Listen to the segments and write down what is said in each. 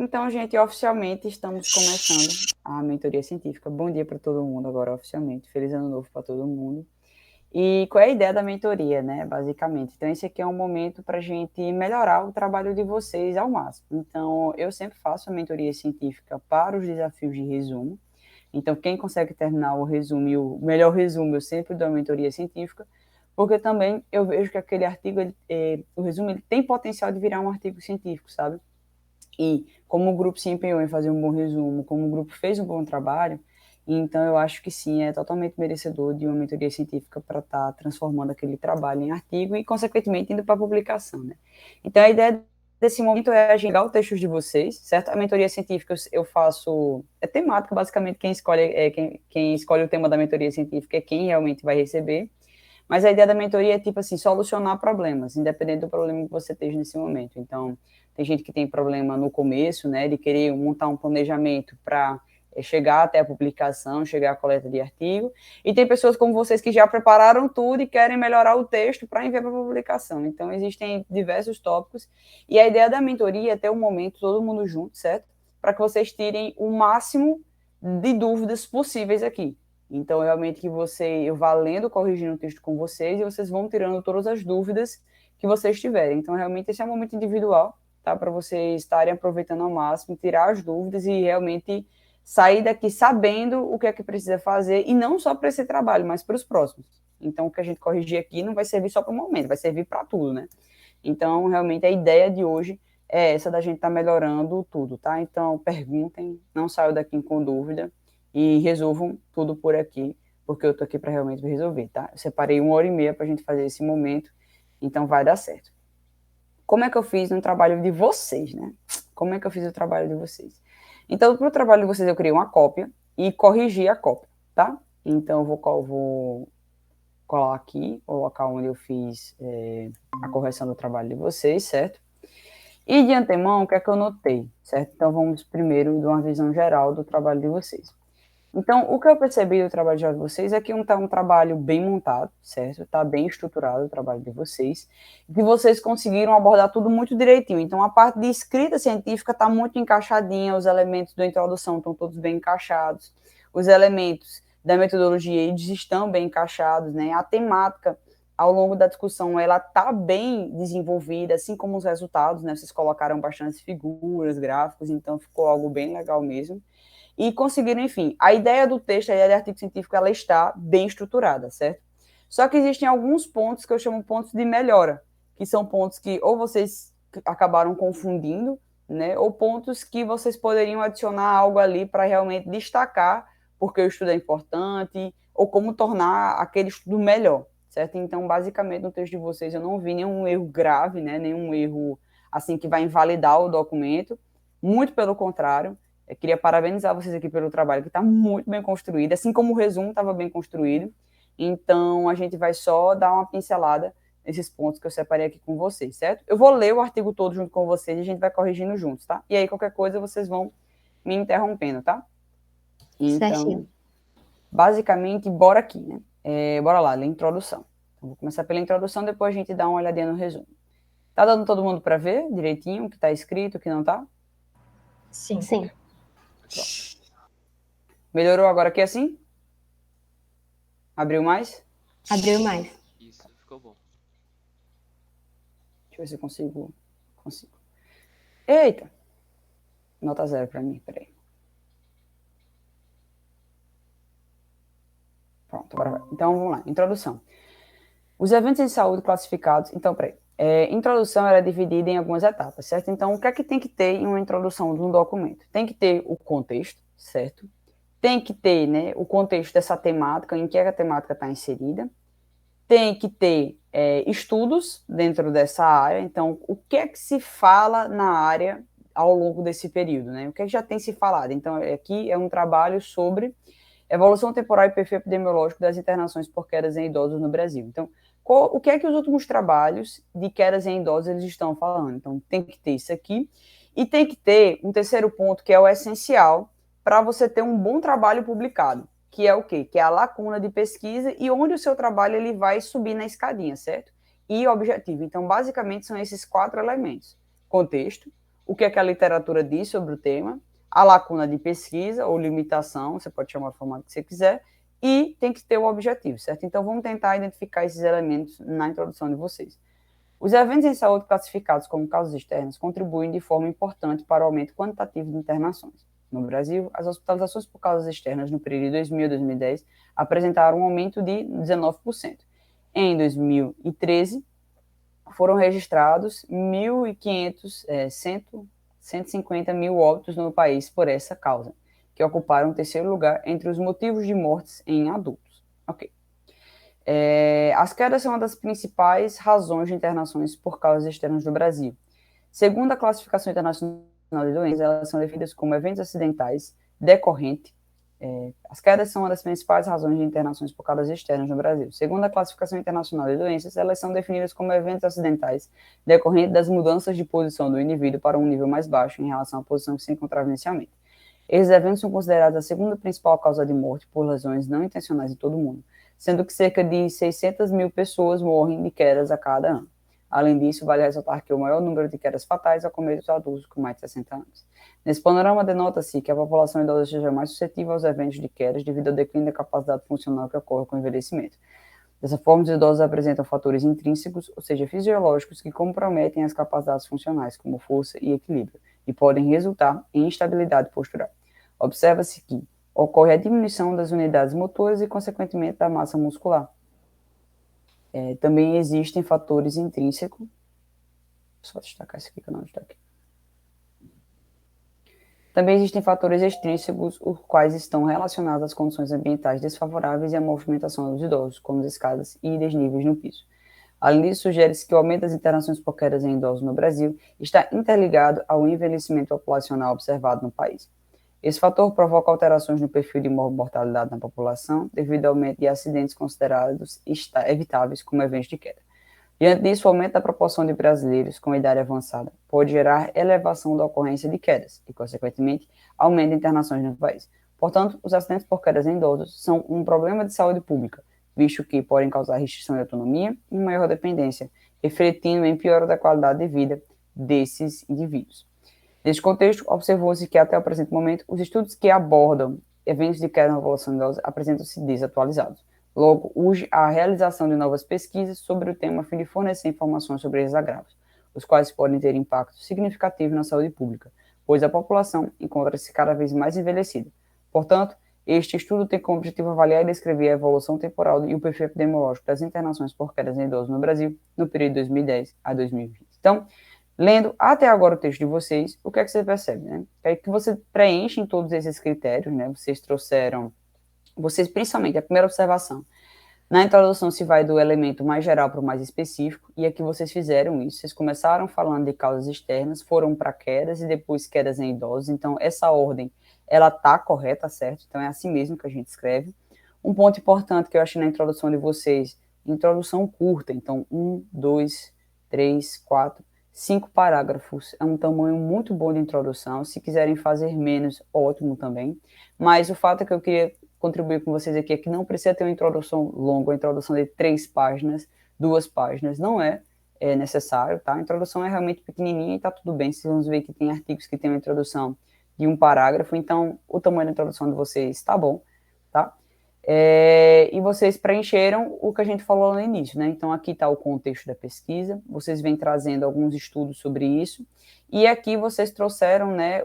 Então, gente, oficialmente estamos começando a mentoria científica. Bom dia para todo mundo agora, oficialmente. Feliz ano novo para todo mundo. E qual é a ideia da mentoria, né, basicamente? Então, esse aqui é um momento para a gente melhorar o trabalho de vocês ao máximo. Então, eu sempre faço a mentoria científica para os desafios de resumo. Então, quem consegue terminar o resumo, e o melhor resumo, eu sempre dou a mentoria científica, porque também eu vejo que aquele artigo, o resumo, ele tem potencial de virar um artigo científico, sabe? E como o grupo se empenhou em fazer um bom resumo, como o grupo fez um bom trabalho, então eu acho que sim, é totalmente merecedor de uma mentoria científica para estar transformando aquele trabalho em artigo e, consequentemente, indo para a publicação, né? Então, a ideia desse momento é agendar o texto de vocês, certo? A mentoria científica eu faço, é temática, basicamente, quem escolhe o tema da mentoria científica é quem realmente vai receber, mas a ideia da mentoria é, tipo assim, solucionar problemas, independente do problema que você esteja nesse momento. Então, tem gente que tem problema no começo, né, de querer montar um planejamento para chegar até a publicação, chegar à coleta de artigo, e tem pessoas como vocês que já prepararam tudo e querem melhorar o texto para enviar para a publicação. Então, existem diversos tópicos, e a ideia da mentoria é ter um momento, todo mundo junto, certo? Para que vocês tirem o máximo de dúvidas possíveis aqui. Então, realmente que eu vá lendo, corrigindo o texto com vocês, e vocês vão tirando todas as dúvidas que vocês tiverem. Então, realmente, esse é um momento individual, tá? Para vocês estarem aproveitando ao máximo, tirar as dúvidas e realmente sair daqui sabendo o que é que precisa fazer, e não só para esse trabalho, mas para os próximos. Então, o que a gente corrigir aqui não vai servir só para o momento, vai servir para tudo, né? Então, realmente, a ideia de hoje é essa da gente estar melhorando tudo, tá? Então, perguntem, não saiam daqui com dúvida e resolvam tudo por aqui, porque eu tô aqui para realmente resolver, tá? Eu separei 1h30 para a gente fazer esse momento, então vai dar certo. Como é que eu fiz no trabalho de vocês, né? Como é que eu fiz o trabalho de vocês? Então, para o trabalho de vocês, eu criei uma cópia e corrigi a cópia, tá? Então, eu vou colar aqui, o local onde eu fiz a correção do trabalho de vocês, certo? E de antemão, o que é que eu notei, certo? Então, vamos primeiro de uma visão geral do trabalho de vocês. Então, o que eu percebi do trabalho de vocês é que tá um trabalho bem montado, certo? Está bem estruturado o trabalho de vocês, e que vocês conseguiram abordar tudo muito direitinho. Então, a parte de escrita científica está muito encaixadinha, os elementos da introdução estão todos bem encaixados, os elementos da metodologia eles estão bem encaixados, né? A temática, ao longo da discussão, ela está bem desenvolvida, assim como os resultados, né? Vocês colocaram bastante figuras, gráficos, então ficou algo bem legal mesmo. E conseguiram, enfim, a ideia do texto, a ideia de artigo científico, ela está bem estruturada, certo? Só que existem alguns pontos que eu chamo pontos de melhora, que são pontos que ou vocês acabaram confundindo, né, ou pontos que vocês poderiam adicionar algo ali para realmente destacar porque o estudo é importante, ou como tornar aquele estudo melhor, certo? Então, basicamente, no texto de vocês eu não vi nenhum erro grave, né, nenhum erro assim que vai invalidar o documento, muito pelo contrário. Eu queria parabenizar vocês aqui pelo trabalho, que está muito bem construído, assim como o resumo estava bem construído. Então, a gente vai só dar uma pincelada nesses pontos que eu separei aqui com vocês, certo? Eu vou ler o artigo todo junto com vocês e a gente vai corrigindo juntos, tá? E aí, qualquer coisa, vocês vão me interrompendo, tá? Certinho. Então, basicamente, bora aqui, né? Bora lá, ler a introdução. Então, vou começar pela introdução, depois a gente dá uma olhadinha no resumo. Tá dando todo mundo para ver direitinho o que está escrito, o que não tá? Sim. Pronto. Melhorou agora aqui assim? Abriu mais? Abriu mais. Isso, ficou bom. Deixa eu ver se eu consigo. Eita! Nota 0 para mim, peraí. Pronto, agora vai. Então vamos lá. Introdução. Os eventos de saúde classificados. Então, peraí. Introdução era dividida em algumas etapas, certo? Então, o que é que tem que ter em uma introdução de um documento? Tem que ter o contexto, certo? Tem que ter, né, o contexto dessa temática, em que a temática está inserida. Tem que ter estudos dentro dessa área. Então, o que é que se fala na área ao longo desse período, né? O que é que já tem se falado? Então, aqui é um trabalho sobre evolução temporal e perfil epidemiológico das internações por quedas em idosos no Brasil. Então, o que é que os últimos trabalhos de quedas em idosos eles estão falando? Então, tem que ter isso aqui. E tem que ter um terceiro ponto, que é o essencial para você ter um bom trabalho publicado, que é o quê? Que é a lacuna de pesquisa e onde o seu trabalho ele vai subir na escadinha, certo? E objetivo. Então, basicamente, são esses 4 elementos. Contexto, o que é que a literatura diz sobre o tema, a lacuna de pesquisa ou limitação, você pode chamar da forma que você quiser, e tem que ter o objetivo, certo? Então, vamos tentar identificar esses elementos na introdução de vocês. Os eventos em saúde classificados como causas externas contribuem de forma importante para o aumento quantitativo de internações. No Brasil, as hospitalizações por causas externas no período de 2000 a 2010 apresentaram um aumento de 19%. Em 2013, foram registrados 150 mil óbitos no país por essa causa, que ocuparam o terceiro lugar entre os motivos de mortes em adultos. Ok. As quedas são uma das principais razões de internações por causas externas do Brasil. Segundo a Classificação Internacional de Doenças, elas são definidas como eventos acidentais decorrentes. As quedas são uma das principais razões de internações por causas externas no Brasil. Segundo a Classificação Internacional de Doenças, elas são definidas como eventos acidentais decorrentes das mudanças de posição do indivíduo para um nível mais baixo em relação à posição que se encontrava inicialmente. Esses eventos são considerados a segunda principal causa de morte por lesões não intencionais em todo o mundo, sendo que cerca de 600 mil pessoas morrem de quedas a cada ano. Além disso, vale ressaltar que o maior número de quedas fatais ocorre dos adultos com mais de 60 anos. Nesse panorama, denota-se que a população idosa seja mais suscetível aos eventos de quedas devido ao declínio da capacidade funcional que ocorre com o envelhecimento. Dessa forma, os idosos apresentam fatores intrínsecos, ou seja, fisiológicos, que comprometem as capacidades funcionais, como força e equilíbrio, e podem resultar em instabilidade postural. Observa-se que ocorre a diminuição das unidades motoras e, consequentemente, da massa muscular. Também existem fatores intrínsecos. Só destacar isso aqui que eu não destaquei. Também existem fatores extrínsecos, os quais estão relacionados às condições ambientais desfavoráveis e à movimentação dos idosos, como as escadas e desníveis no piso. Além disso, sugere-se que o aumento das internações por quedas em idosos no Brasil está interligado ao envelhecimento populacional observado no país. Esse fator provoca alterações no perfil de mortalidade na população, devido ao aumento de acidentes considerados evitáveis como eventos de queda. Diante disso, o aumento da proporção de brasileiros com idade avançada pode gerar elevação da ocorrência de quedas e, consequentemente, aumento de internações no país. Portanto, os acidentes por quedas em idosos são um problema de saúde pública, visto que podem causar restrição de autonomia e maior dependência, refletindo em piora da qualidade de vida desses indivíduos. Neste contexto, observou-se que, até o presente momento, os estudos que abordam eventos de queda na população idosa apresentam-se desatualizados. Logo, urge a realização de novas pesquisas sobre o tema a fim de fornecer informações sobre esses agravos, os quais podem ter impacto significativo na saúde pública, pois a população encontra-se cada vez mais envelhecida. Portanto, este estudo tem como objetivo avaliar e descrever a evolução temporal e o perfil epidemiológico das internações por quedas em idosos no Brasil no período de 2010 a 2020. Então, lendo até agora o texto de vocês, o que é que você percebe, né? É que você preenche em todos esses critérios, né? Vocês principalmente, a primeira observação, na introdução se vai do elemento mais geral para o mais específico, e aqui vocês fizeram isso, vocês começaram falando de causas externas, foram para quedas e depois quedas em idosos, então essa ordem, ela tá correta, certo? Então é assim mesmo que a gente escreve. Um ponto importante que eu achei na introdução de vocês, introdução curta, então 1, 2, 3, 4, 5 parágrafos, é um tamanho muito bom de introdução, se quiserem fazer menos, ótimo também, mas o fato é que eu queria contribuir com vocês aqui é que não precisa ter uma introdução longa, uma introdução de 3 páginas, 2 páginas, não é necessário, tá? A introdução é realmente pequenininha e tá tudo bem, vocês vão ver que tem artigos que tem uma introdução de 1 parágrafo, então o tamanho da introdução de vocês tá bom, tá? E vocês preencheram o que a gente falou no início, né? Então, aqui está o contexto da pesquisa, vocês vêm trazendo alguns estudos sobre isso, e aqui vocês trouxeram, né,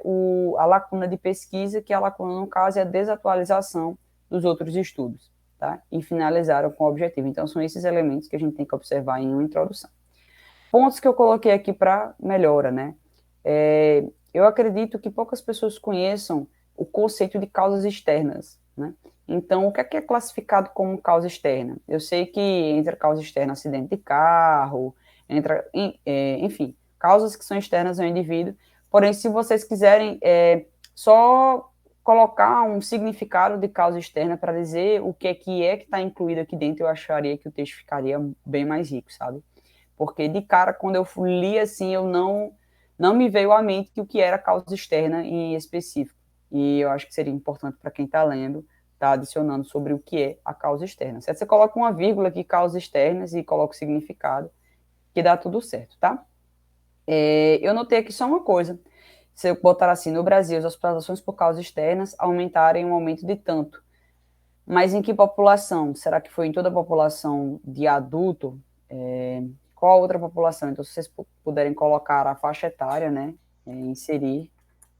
a lacuna de pesquisa, que a lacuna, no caso, é a desatualização dos outros estudos, tá? E finalizaram com o objetivo. Então, são esses elementos que a gente tem que observar em uma introdução. Pontos que eu coloquei aqui para melhora, né? Eu acredito que poucas pessoas conheçam o conceito de causas externas, né? Então, o que é classificado como causa externa? Eu sei que entra causa externa acidente de carro, enfim, causas que são externas ao indivíduo, porém, se vocês quiserem só colocar um significado de causa externa para dizer o que está incluído aqui dentro, eu acharia que o texto ficaria bem mais rico, sabe? Porque, de cara, quando eu li assim, eu não me veio à mente que o que era causa externa em específico, e eu acho que seria importante para quem está lendo, tá adicionando sobre o que é a causa externa, certo? Você coloca uma vírgula aqui, causas externas, e coloca o significado, que dá tudo certo, tá? Eu notei aqui só uma coisa. Se eu botar assim, no Brasil, as hospitalizações por causas externas aumentaram um aumento de tanto. Mas em que população? Será que foi em toda a população de adulto? Qual a outra população? Então, se vocês puderem colocar a faixa etária, né? Inserir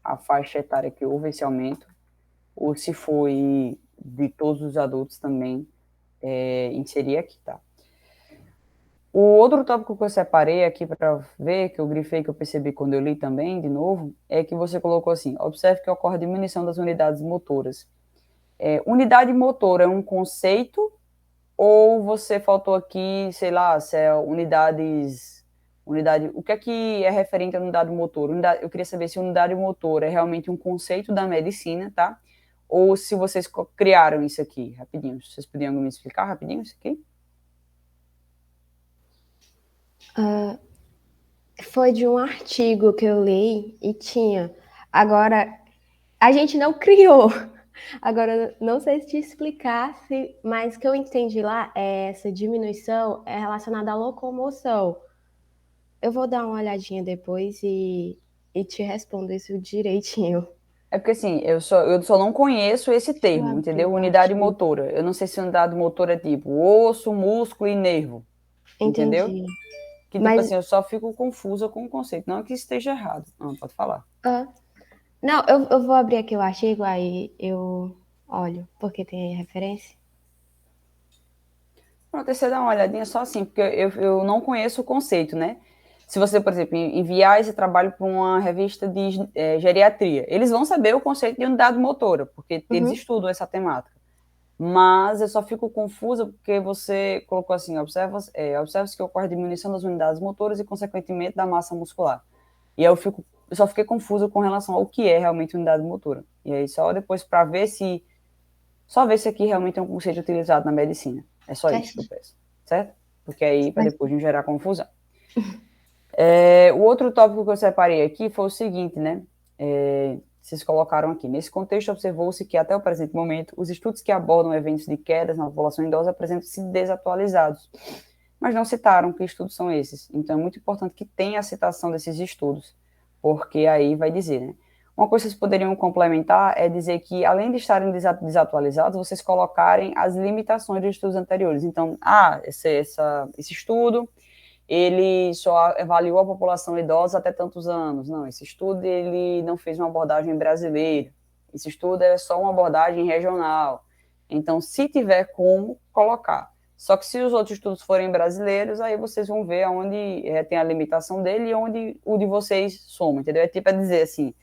a faixa etária que houve esse aumento, ou se foi de todos os adultos também, inserir aqui, tá? O outro tópico que eu separei aqui para ver, que eu grifei, que eu percebi quando eu li também, de novo, é que você colocou assim, observe que ocorre diminuição das unidades motoras. Unidade motora é um conceito ou você faltou aqui, sei lá, se é o que é referente à unidade motora? Eu queria saber se unidade motora é realmente um conceito da medicina, tá? Ou se vocês criaram isso aqui, rapidinho. Vocês podiam me explicar rapidinho isso aqui? Foi de um artigo que eu li e tinha. Agora, a gente não criou. Agora, não sei se te explicar, mas o que eu entendi lá é essa diminuição é relacionada à locomoção. Eu vou dar uma olhadinha depois e te respondo isso direitinho. É porque assim, eu só não conheço esse Deixa eu termo, abrir entendeu? o Unidade artigo. motora. Eu não sei se unidade motora é tipo osso, músculo e nervo, entendeu? Entendi. Que tipo Mas, assim, eu só fico confusa com o conceito. Não é que esteja errado. Não, pode falar. não, eu vou abrir aqui o artigo, aí eu olho, porque tem aí referência. Pronto, aí você dá uma olhadinha só assim, porque eu não conheço o conceito, né? Se você, por exemplo, enviar esse trabalho para uma revista de geriatria, eles vão saber o conceito de unidade motora, porque eles Uhum. estudam essa temática. Mas eu só fico confusa porque você colocou assim, observa-se que ocorre diminuição das unidades motoras e, consequentemente, da massa muscular. E aí eu só fiquei confusa com relação ao que é realmente unidade motora. E aí só depois para só ver se aqui realmente é um conceito utilizado na medicina. É só isso que eu Certo. peço, certo? Porque aí, para depois Certo. não gerar confusão. O outro tópico que eu separei aqui foi o seguinte, né? Vocês colocaram aqui. Nesse contexto, observou-se que, até o presente momento, os estudos que abordam eventos de quedas na população idosa apresentam-se desatualizados, mas não citaram que estudos são esses. Então, é muito importante que tenha a citação desses estudos, porque aí vai dizer, né? Uma coisa que vocês poderiam complementar é dizer que, além de estarem desatualizados, vocês colocarem as limitações dos estudos anteriores. Então, esse estudo ele só avaliou a população idosa até tantos anos. Não, esse estudo ele não fez uma abordagem brasileira. Esse estudo é só uma abordagem regional. Então, se tiver como, colocar. Só que se os outros estudos forem brasileiros, aí vocês vão ver onde tem a limitação dele e onde o de vocês soma, entendeu? É tipo dizer assim,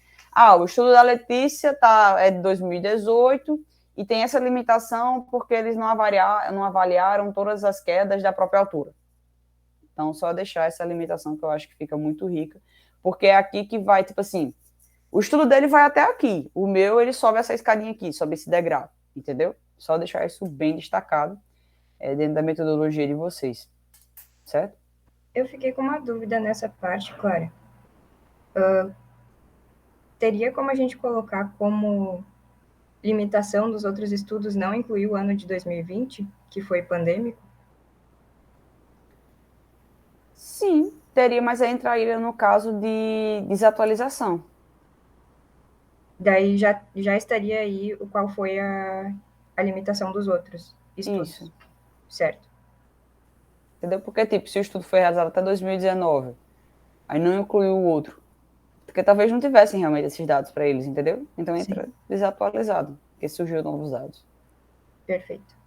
o estudo da Letícia é de 2018 e tem essa limitação porque eles não avaliaram todas as quedas da própria altura. Então, só deixar essa limitação que eu acho que fica muito rica, porque é aqui que vai, tipo assim, o estudo dele vai até aqui, o meu, ele sobe essa escadinha aqui, sobe esse degrau, entendeu? Só deixar isso bem destacado dentro da metodologia de vocês, certo? Eu fiquei com uma dúvida nessa parte, Clara. Teria como a gente colocar como limitação dos outros estudos não incluir o ano de 2020, que foi pandêmico? Sim, teria, mas aí entraria no caso de desatualização. Daí já estaria aí qual foi a limitação dos outros estudos. Isso. Certo. Entendeu? Porque, tipo, se o estudo foi realizado até 2019, aí não incluiu o outro, porque talvez não tivessem realmente esses dados para eles, entendeu? Então entra Sim. desatualizado, porque surgiu novos dados. Perfeito.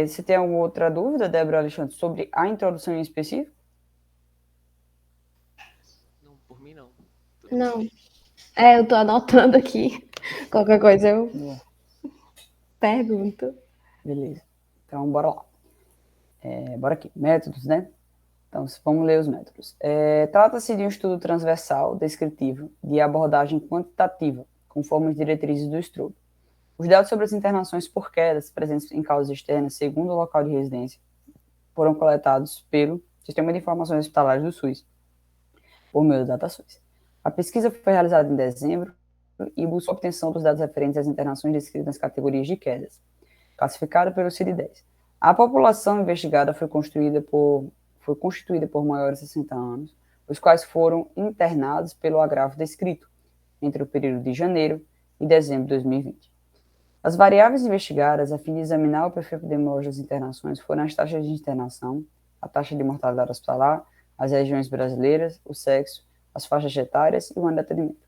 Você tem alguma outra dúvida, Débora Alexandre, sobre a introdução em específico? Não, por mim não. Não. Eu tô anotando aqui. Qualquer coisa eu pergunto. Beleza. Então, bora lá. Bora aqui. Métodos, né? Então, vamos ler os métodos. Trata-se de um estudo transversal, descritivo, de abordagem quantitativa, conforme as diretrizes do estudo. Os dados sobre as internações por quedas presentes em causas externas, segundo o local de residência, foram coletados pelo Sistema de Informações Hospitalares do SUS, por meio de datações. A pesquisa foi realizada em dezembro e buscou a obtenção dos dados referentes às internações descritas nas categorias de quedas, classificada pelo CID-10. A população investigada foi constituída por maiores de 60 anos, os quais foram internados pelo agravo descrito entre o período de janeiro e dezembro de 2020. As variáveis investigadas a fim de examinar o perfil epidemiológico das internações foram as taxas de internação, a taxa de mortalidade hospitalar, as regiões brasileiras, o sexo, as faixas etárias e o ano de atendimento.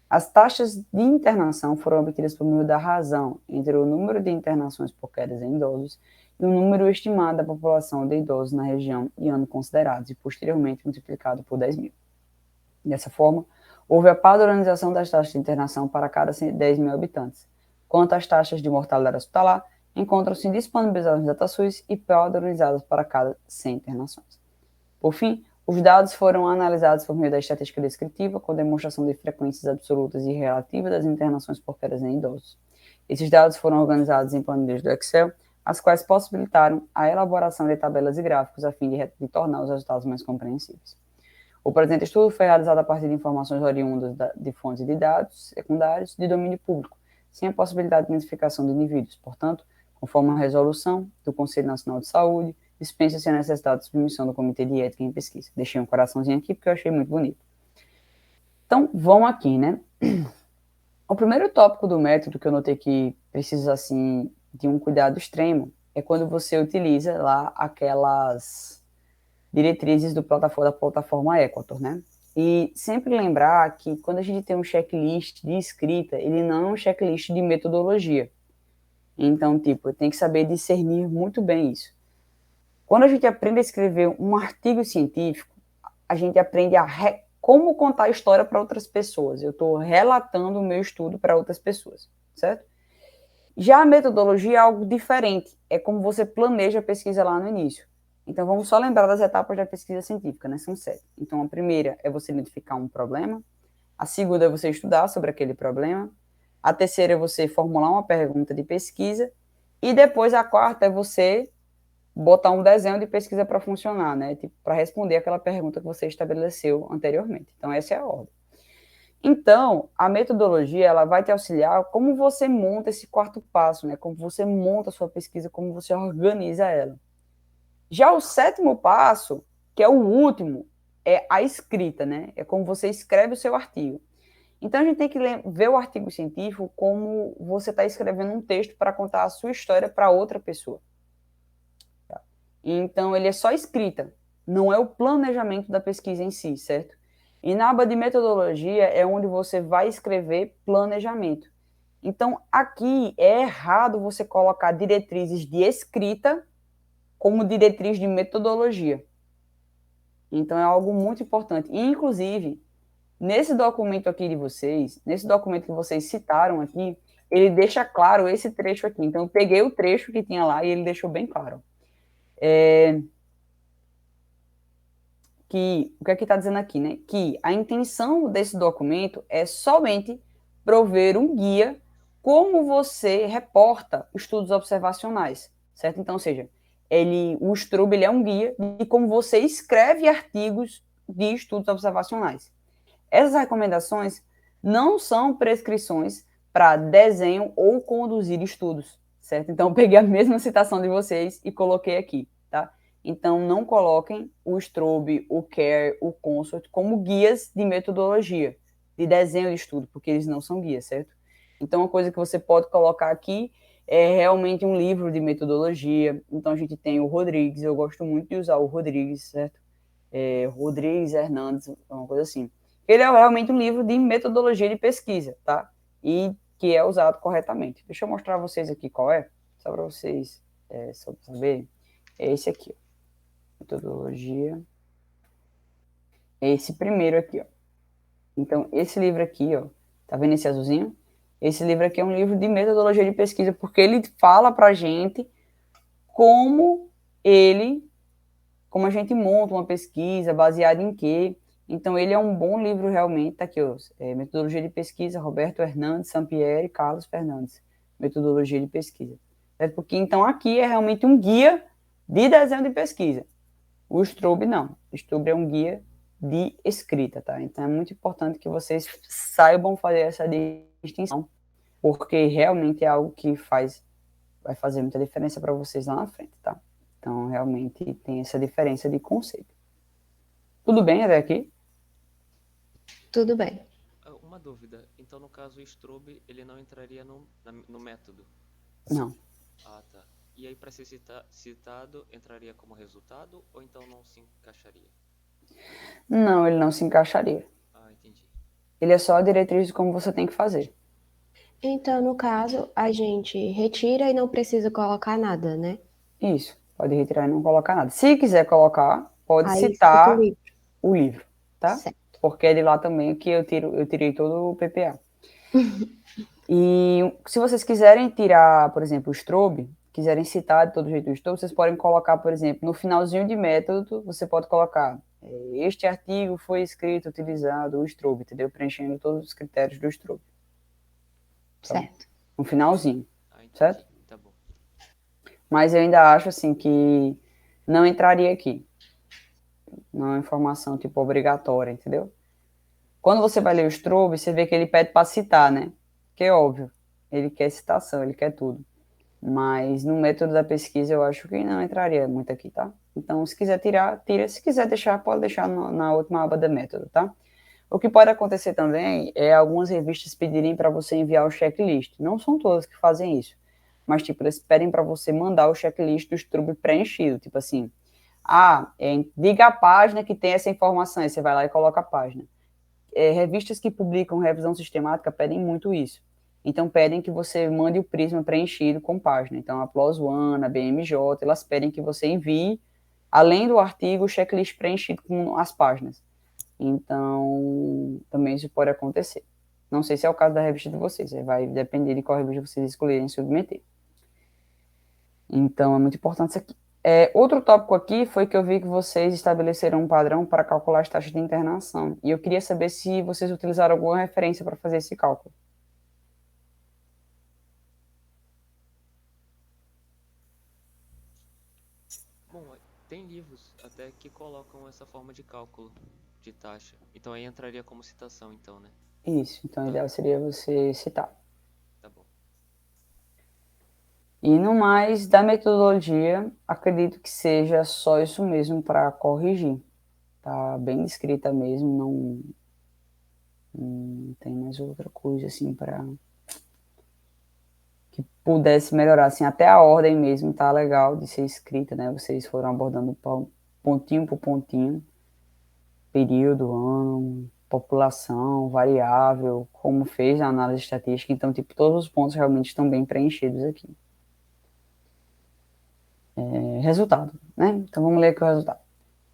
As taxas de internação foram obtidas por meio da razão entre o número de internações por quedas em idosos e o número estimado da população de idosos na região e ano considerados, e posteriormente multiplicado por 10 mil. Dessa forma, houve a padronização das taxas de internação para cada 10 mil habitantes. Quanto às taxas de mortalidade hospitalar, encontram-se disponibilizadas no DataSUS e padronizadas para cada 100 internações. Por fim, os dados foram analisados por meio da estatística descritiva, com demonstração de frequências absolutas e relativas das internações por quedas em idosos. Esses dados foram organizados em planilhas do Excel, as quais possibilitaram a elaboração de tabelas e gráficos a fim de tornar os resultados mais compreensíveis. O presente estudo foi realizado a partir de informações oriundas de fontes de dados secundários de domínio público, sem a possibilidade de identificação de indivíduos. Portanto, conforme a resolução do Conselho Nacional de Saúde, dispensa-se a necessidade de submissão do Comitê de Ética em Pesquisa. Deixei um coraçãozinho aqui porque eu achei muito bonito. Então, vamos aqui, né? O primeiro tópico do método que eu notei que precisa, assim, de um cuidado extremo é quando você utiliza lá aquelas diretrizes da plataforma Equator, né? E sempre lembrar que quando a gente tem um checklist de escrita, ele não é um checklist de metodologia. Então, tipo, tem que saber discernir muito bem isso. Quando a gente aprende a escrever um artigo científico, a gente aprende como contar a história para outras pessoas. Eu estou relatando o meu estudo para outras pessoas, certo? Já a metodologia é algo diferente. É como você planeja a pesquisa lá no início. Então, vamos só lembrar das etapas da pesquisa científica, né? São 7. Então, a primeira é você identificar um problema. A segunda é você estudar sobre aquele problema. A terceira é você formular uma pergunta de pesquisa. E depois, a quarta é você botar um desenho de pesquisa para funcionar, né? Tipo, para responder aquela pergunta que você estabeleceu anteriormente. Então, essa é a ordem. Então, a metodologia, ela vai te auxiliar como você monta esse quarto passo, né? Como você monta a sua pesquisa, como você organiza ela. Já o sétimo passo, que é o último, é a escrita, né? É como você escreve o seu artigo. Então, a gente tem que ver o artigo científico como você está escrevendo um texto para contar a sua história para outra pessoa. Então, ele é só escrita, não é o planejamento da pesquisa em si, certo? E na aba de metodologia é onde você vai escrever planejamento. Então, aqui é errado você colocar diretrizes de escrita como diretriz de metodologia. Então, é algo muito importante. E, inclusive, nesse documento aqui de vocês, nesse documento que vocês citaram aqui, ele deixa claro esse trecho aqui. Então, eu peguei o trecho que tinha lá e ele deixou bem claro. O que é que está dizendo aqui, né? Que a intenção desse documento é somente prover um guia como você reporta estudos observacionais, certo? Então, ou seja, o Strub ele é um guia de como você escreve artigos de estudos observacionais. Essas recomendações não são prescrições para desenho ou conduzir estudos, certo? Então, eu peguei a mesma citação de vocês e coloquei aqui, tá? Então, não coloquem o Strub, o CARE, o CONSORT como guias de metodologia, de desenho de estudo, porque eles não são guias, certo? Então, uma coisa que você pode colocar aqui é realmente um livro de metodologia. Então, a gente tem o Rodrigues, eu gosto muito de usar o Rodrigues, certo? Rodrigues Hernandes, uma coisa assim. Ele é realmente um livro de metodologia de pesquisa, tá? E que é usado corretamente. Deixa eu mostrar a vocês aqui qual é, só para vocês saberem. É esse aqui, ó. Metodologia. É esse primeiro aqui, ó. Então, esse livro aqui, ó, tá vendo esse azulzinho? Esse livro aqui é um livro de metodologia de pesquisa, porque ele fala pra gente como a gente monta uma pesquisa, baseada em quê. Então, ele é um bom livro realmente, tá aqui, ó, Metodologia de Pesquisa, Roberto Hernandes, Sampieri, Carlos Fernandes, Metodologia de Pesquisa. Certo? Porque, então, aqui é realmente um guia de desenho de pesquisa. O Strub não. O Strub é um guia de escrita, tá? Então, é muito importante que vocês saibam fazer essa distinção, porque realmente é algo que vai fazer muita diferença para vocês lá na frente, tá? Então, realmente tem essa diferença de conceito. Tudo bem até aqui? Tudo bem. Uma dúvida. Então, no caso, o Strobe, ele não entraria no método? Não. Ah, tá. E aí, para ser citado, entraria como resultado ou então não se encaixaria? Não, ele não se encaixaria. Ah, entendi. Ele é só a diretriz de como você tem que fazer. Então, no caso, a gente retira e não precisa colocar nada, né? Isso. Pode retirar e não colocar nada. Se quiser colocar, pode Aí cita o citar livro. o livro, tá? Certo. Porque é de lá também que eu tirei todo o PPA. E se vocês quiserem tirar, por exemplo, o Strobe, quiserem citar de todo jeito o Strobe, vocês podem colocar, por exemplo, no finalzinho de método, você pode colocar este artigo foi escrito utilizando o Strobe, entendeu? Preenchendo todos os critérios do Strobe. Então, Certo. no finalzinho, Ah, entendi. certo? Tá bom. Mas eu ainda acho, assim, que não entraria aqui. Não é uma informação, tipo, obrigatória, entendeu? Quando você vai ler o Strobe, você vê que ele pede para citar, né? Que é óbvio. Ele quer citação, ele quer tudo. Mas no método da pesquisa eu acho que não entraria muito aqui, tá? Então, se quiser tirar, tira. Se quiser deixar, pode deixar na última aba da método, tá? O que pode acontecer também é algumas revistas pedirem para você enviar o checklist. Não são todas que fazem isso. Mas, tipo, eles pedem para você mandar o checklist do Strub preenchido. Tipo assim, diga a página que tem essa informação. Aí você vai lá e coloca a página. Revistas que publicam revisão sistemática pedem muito isso. Então, pedem que você mande o Prisma preenchido com página. Então, a PLOS ONE, a BMJ, elas pedem que você envie, além do artigo, o checklist preenchido com as páginas. Então, também isso pode acontecer. Não sei se é o caso da revista de vocês, vai depender de qual revista vocês escolherem submeter. Então, é muito importante isso aqui. Outro tópico aqui foi que eu vi que vocês estabeleceram um padrão para calcular as taxas de internação. E eu queria saber se vocês utilizaram alguma referência para fazer esse cálculo. Bom, tem livros até que colocam essa forma de cálculo de taxa. Então aí entraria como citação, então, né? Isso, então o ideal seria você citar. Tá bom. E no mais, da metodologia, acredito que seja só isso mesmo para corrigir. Tá bem descrita mesmo, não tem mais outra coisa assim para que pudesse melhorar. Assim, até a ordem mesmo tá legal de ser escrita, né? Vocês foram abordando pontinho por pontinho, período, ano, população, variável, como fez a análise estatística. Então, tipo, todos os pontos realmente estão bem preenchidos aqui. Resultado, né? Então, vamos ler aqui o resultado.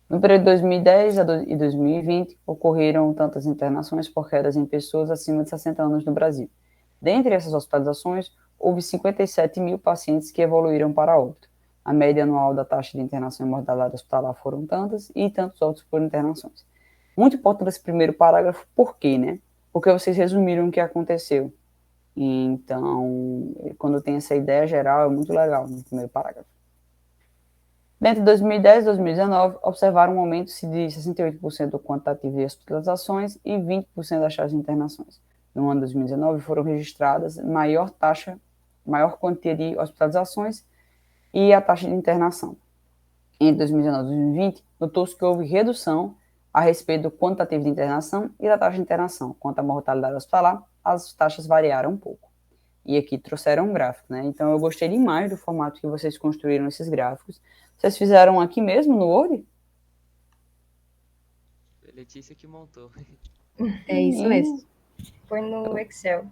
No período de 2010 e 2020, ocorreram tantas internações por quedas em pessoas acima de 60 anos no Brasil. Dentre essas hospitalizações, houve 57 mil pacientes que evoluíram para óbito. A média anual da taxa de internação e mortalidade hospitalar foram tantas e tantos óbitos por internações. Muito importante esse primeiro parágrafo, por quê, né? Porque vocês resumiram o que aconteceu. Então, quando tem essa ideia geral, é muito legal no primeiro parágrafo. Entre 2010 e 2019, observaram um aumento de 68% do quantitativo de hospitalizações e 20% das taxas de internações. No ano de 2019, foram registradas maior quantia de hospitalizações e a taxa de internação. Entre 2019 e 2020, notou-se que houve redução a respeito do quantitativo de internação e da taxa de internação. Quanto à mortalidade hospitalar, as taxas variaram um pouco. E aqui trouxeram um gráfico, né? Então, eu gostei demais do formato que vocês construíram esses gráficos. Vocês fizeram aqui mesmo, no Word? Letícia que montou. É isso mesmo. Foi no Excel.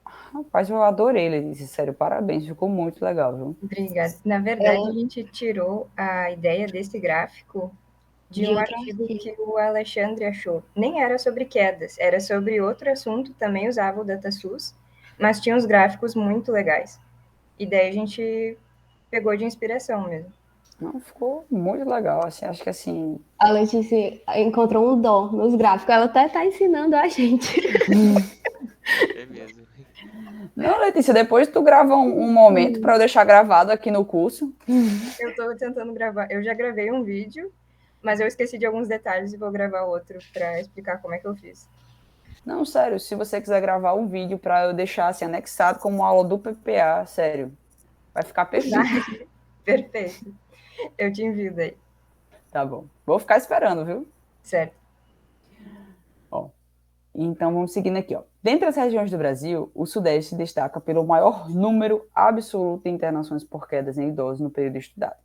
Rapaz, eu adorei, Letícia. Sério, parabéns. Ficou muito legal, viu? Obrigada. Na verdade, a gente tirou a ideia desse gráfico de um outro artigo que o Alexandre achou. Nem era sobre quedas, era sobre outro assunto, também usava o DataSUS, mas tinha uns gráficos muito legais. E daí a gente pegou de inspiração mesmo. Não, ficou muito legal. Assim, acho que assim. A Letícia encontrou um dom nos gráficos. Ela até está ensinando a gente. É mesmo. Não, Letícia, depois tu grava um momento para eu deixar gravado aqui no curso. Eu estou tentando gravar. Eu já gravei um vídeo, mas eu esqueci de alguns detalhes e vou gravar outro para explicar como é que eu fiz. Não, sério, se você quiser gravar um vídeo para eu deixar assim anexado como aula do PPA, sério, vai ficar perfeito. Perfeito. Eu te envio daí. Tá bom. Vou ficar esperando, viu? Certo. Ó. Então, vamos seguindo aqui, ó. Dentre as regiões do Brasil, o Sudeste se destaca pelo maior número absoluto de internações por quedas em idosos no período estudado.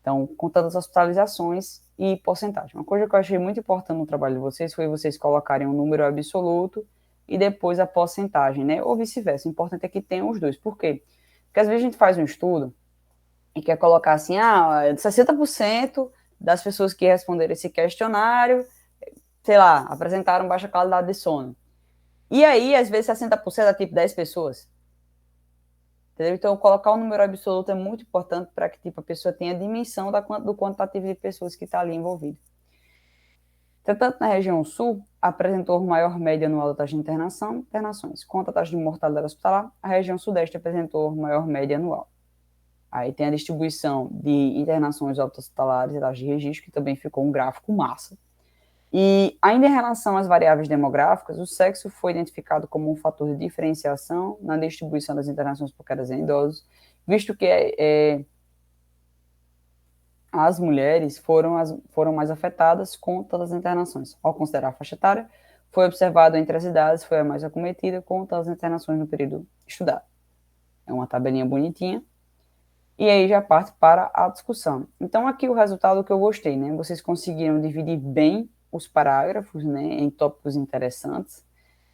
Então, contando as hospitalizações e porcentagem. Uma coisa que eu achei muito importante no trabalho de vocês foi vocês colocarem um número absoluto e depois a porcentagem, né? Ou vice-versa. O importante é que tenham os dois. Por quê? Porque às vezes a gente faz um estudo e quer colocar assim, 60% das pessoas que responderam esse questionário, sei lá, apresentaram baixa qualidade de sono. E aí, às vezes, 60% é tipo 10 pessoas. Entendeu? Então, colocar o número absoluto é muito importante para que tipo, a pessoa tenha dimensão do quantitativo de pessoas que está ali envolvido. Tanto na região sul, apresentou maior média anual da taxa de internações. Quanto à taxa de mortalidade hospitalar, a região sudeste apresentou maior média anual. Aí tem a distribuição de internações hospitalares e taxa de registro, que também ficou um gráfico massa. E ainda em relação às variáveis demográficas, o sexo foi identificado como um fator de diferenciação na distribuição das internações por quedas em idosos, visto que as mulheres foram mais afetadas com todas as internações. Ao considerar a faixa etária, foi observado entre as idades, foi a mais acometida com todas as internações no período estudado. É uma tabelinha bonitinha. E aí já parte para a discussão. Então, aqui o resultado que eu gostei, né? Vocês conseguiram dividir bem os parágrafos, né, em tópicos interessantes,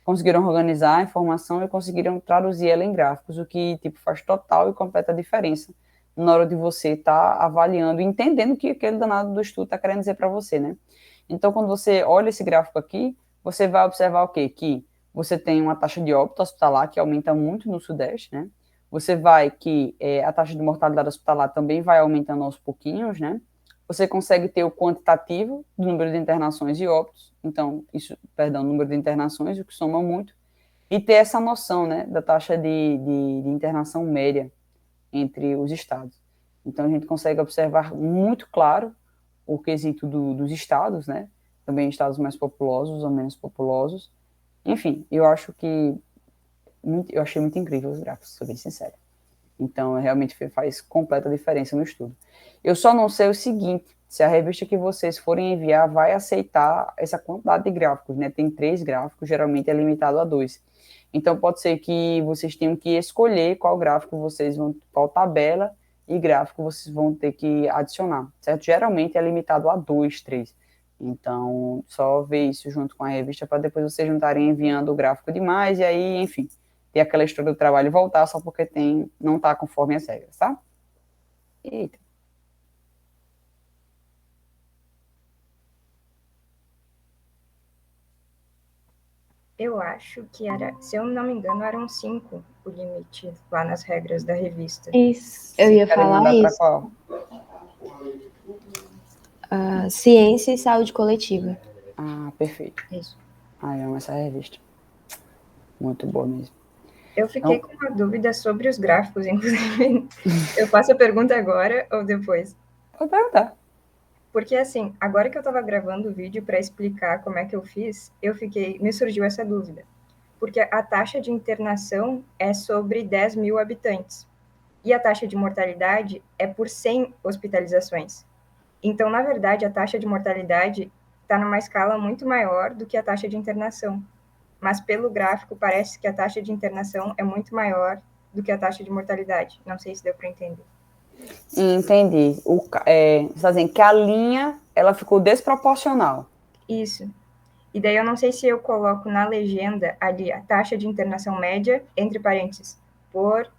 conseguiram organizar a informação e conseguiram traduzir ela em gráficos, o que tipo, faz total e completa diferença na hora de você estar avaliando e entendendo o que aquele danado do estudo está querendo dizer para você, né? Então, quando você olha esse gráfico aqui, você vai observar o quê? Que você tem uma taxa de óbito hospitalar que aumenta muito no Sudeste, né? Você vai que a taxa de mortalidade hospitalar também vai aumentando aos pouquinhos, né? Você consegue ter o quantitativo do número de internações e óbitos, então, número de internações, o que soma muito, e ter essa noção, né, da taxa de internação média entre os estados. Então, a gente consegue observar muito claro o quesito dos estados, né? Também estados mais populosos ou menos populosos. Enfim, eu acho que eu achei muito incrível os gráficos, sou bem sincero. Então, realmente faz completa diferença no estudo. Eu só não sei o seguinte, se a revista que vocês forem enviar vai aceitar essa quantidade de gráficos, né? Tem 3 gráficos, geralmente é limitado a 2. Então, pode ser que vocês tenham que escolher qual gráfico vocês vão, qual tabela e gráfico vocês vão ter que adicionar, certo? Geralmente é limitado a 2, 3. Então, só ver isso junto com a revista para depois vocês não estarem enviando o gráfico demais e aí, enfim, ter aquela história do trabalho voltar só porque não está conforme as regras, tá? Eita. Eu acho que era, se eu não me engano, eram 5 o limite lá nas regras da revista. Isso, eu ia Querem falar mandar para isso. qual? Ciência e saúde coletiva. Ah, perfeito. Isso. Ah, eu amo essa revista. Muito boa mesmo. Eu fiquei com uma dúvida sobre os gráficos, inclusive. Eu faço a pergunta agora ou depois? Pode perguntar. Porque, assim, agora que eu estava gravando o vídeo para explicar como é que eu fiz, me surgiu essa dúvida. Porque a taxa de internação é sobre 10 mil habitantes. E a taxa de mortalidade é por 100 hospitalizações. Então, na verdade, a taxa de mortalidade está numa escala muito maior do que a taxa de internação. Mas pelo gráfico parece que a taxa de internação é muito maior do que a taxa de mortalidade. Não sei se deu para entender. Entendi. Você está dizendo que a linha ela ficou desproporcional. Isso. E daí eu não sei se eu coloco na legenda ali a taxa de internação média, entre parênteses, por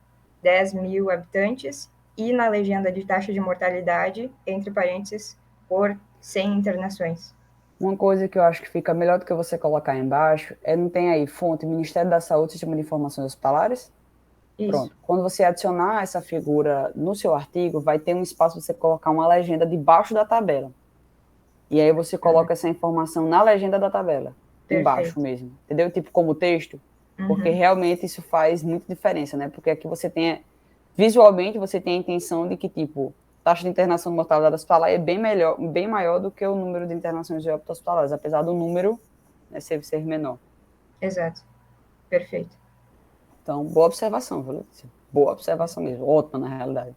10 mil habitantes, e na legenda de taxa de mortalidade, entre parênteses, por 100 internações. Uma coisa que eu acho que fica melhor do que você colocar embaixo não tem aí fonte Ministério da Saúde, Sistema de Informações Hospitalares? Isso. Pronto. Quando você adicionar essa figura no seu artigo, vai ter um espaço para você colocar uma legenda debaixo da tabela. E aí você coloca essa informação na legenda da tabela. Perfeito. Embaixo mesmo. Entendeu? Tipo como texto. Porque realmente isso faz muita diferença, né? Porque aqui visualmente você tem a intenção de que, tipo, taxa de internação de mortalidade hospitalar é bem maior do que o número de internações de óbito hospitalares, apesar do número, né, ser menor. Exato. Perfeito. Então, boa observação, viu, Letícia? Boa observação mesmo. Ótima, na realidade.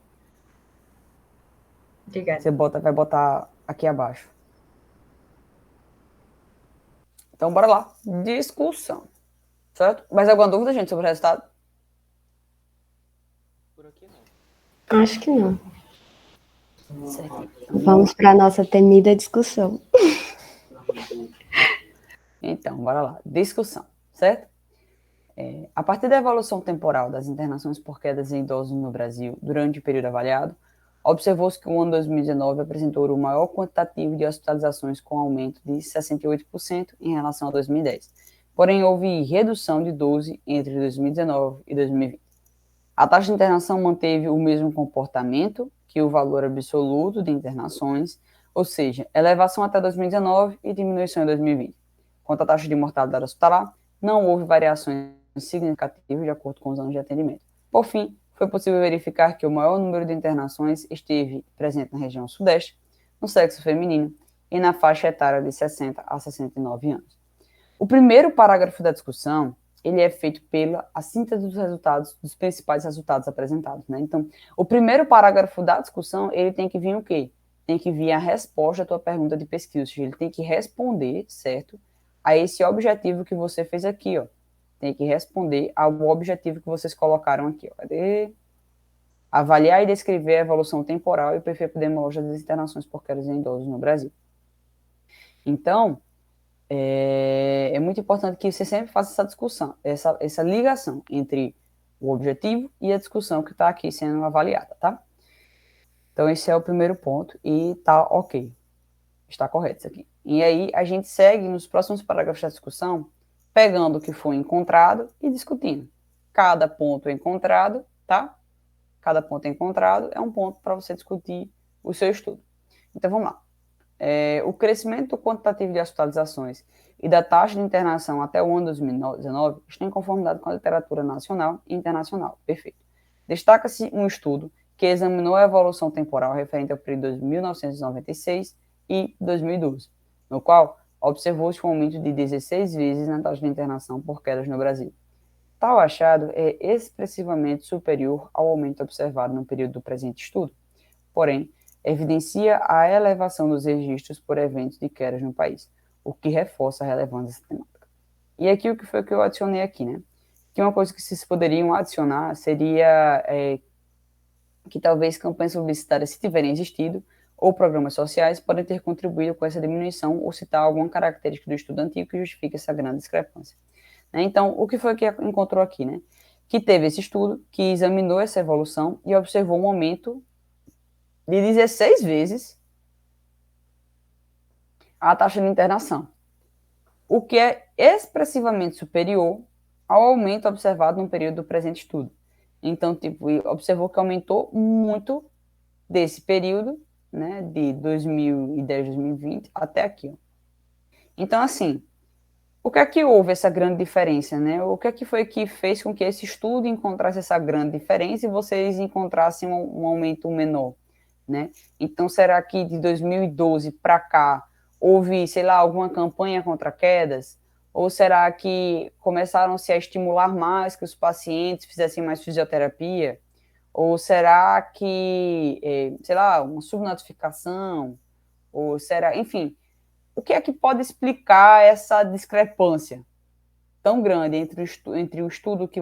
Obrigada. Você vai botar aqui abaixo. Então, bora lá. Discussão. Certo? Mais alguma dúvida, gente, sobre o resultado? Por aqui não. Acho que não. Certo. Vamos para a nossa temida discussão. Então, bora lá. Discussão, certo? A partir da evolução temporal das internações por quedas em idosos no Brasil durante o período avaliado, observou-se que o ano 2019 apresentou o maior quantitativo de hospitalizações com aumento de 68% em relação a 2010. Porém, houve redução de 12% entre 2019 e 2020. A taxa de internação manteve o mesmo comportamento que o valor absoluto de internações, ou seja, elevação até 2019 e diminuição em 2020. Quanto à taxa de mortalidade hospitalar, não houve variações significativas de acordo com os anos de atendimento. Por fim, foi possível verificar que o maior número de internações esteve presente na região sudeste, no sexo feminino e na faixa etária de 60 a 69 anos. O primeiro parágrafo da discussão, ele é feito pela a síntese dos resultados, dos principais resultados apresentados, né? Então, o primeiro parágrafo da discussão, ele tem que vir o quê? Tem que vir a resposta à tua pergunta de pesquisa, ou seja, ele tem que responder, certo, a esse objetivo que você fez aqui, ó. Tem que responder ao objetivo que vocês colocaram aqui, ó. Cadê? Avaliar e descrever a evolução temporal e o perfil epidemiológico das internações por quedas em idosos no Brasil. Então, é muito importante que você sempre faça essa discussão, essa ligação entre o objetivo e a discussão que está aqui sendo avaliada, tá? Então, esse é o primeiro ponto e tá ok. Está correto isso aqui. E aí, a gente segue nos próximos parágrafos da discussão, pegando o que foi encontrado e discutindo. Cada ponto encontrado, tá? Cada ponto encontrado é um ponto para você discutir o seu estudo. Então, vamos lá. O crescimento quantitativo de hospitalizações e da taxa de internação até o ano 2019 está em conformidade com a literatura nacional e internacional. Perfeito. Destaca-se um estudo que examinou a evolução temporal referente ao período de 1996 e 2012, no qual observou-se um aumento de 16 vezes na taxa de internação por quedas no Brasil. Tal achado é expressivamente superior ao aumento observado no período do presente estudo. Porém, evidencia a elevação dos registros por eventos de quedas no país, o que reforça a relevância dessa temática. E aqui o que foi que eu adicionei aqui, né? Que uma coisa que vocês poderiam adicionar seria que talvez campanhas publicitárias, se tiverem existido, ou programas sociais, podem ter contribuído com essa diminuição ou citar alguma característica do estudo antigo que justifique essa grande discrepância. Então, o que foi que encontrou aqui, né? Que teve esse estudo, que examinou essa evolução e observou um aumento de 16 vezes a taxa de internação, o que é expressivamente superior ao aumento observado no período do presente estudo. Então, tipo, observou que aumentou muito desse período, né, de 2010, 2020 até aqui, ó. Então, assim, o que é que houve essa grande diferença, né? O que é que foi que fez com que esse estudo encontrasse essa grande diferença e vocês encontrassem um aumento menor, né? Então, será que de 2012 para cá houve, sei lá, alguma campanha contra quedas? Ou será que começaram-se a estimular mais que os pacientes fizessem mais fisioterapia? Ou será que, sei lá, uma subnotificação? Ou será, enfim, o que é que pode explicar essa discrepância tão grande entre o estudo que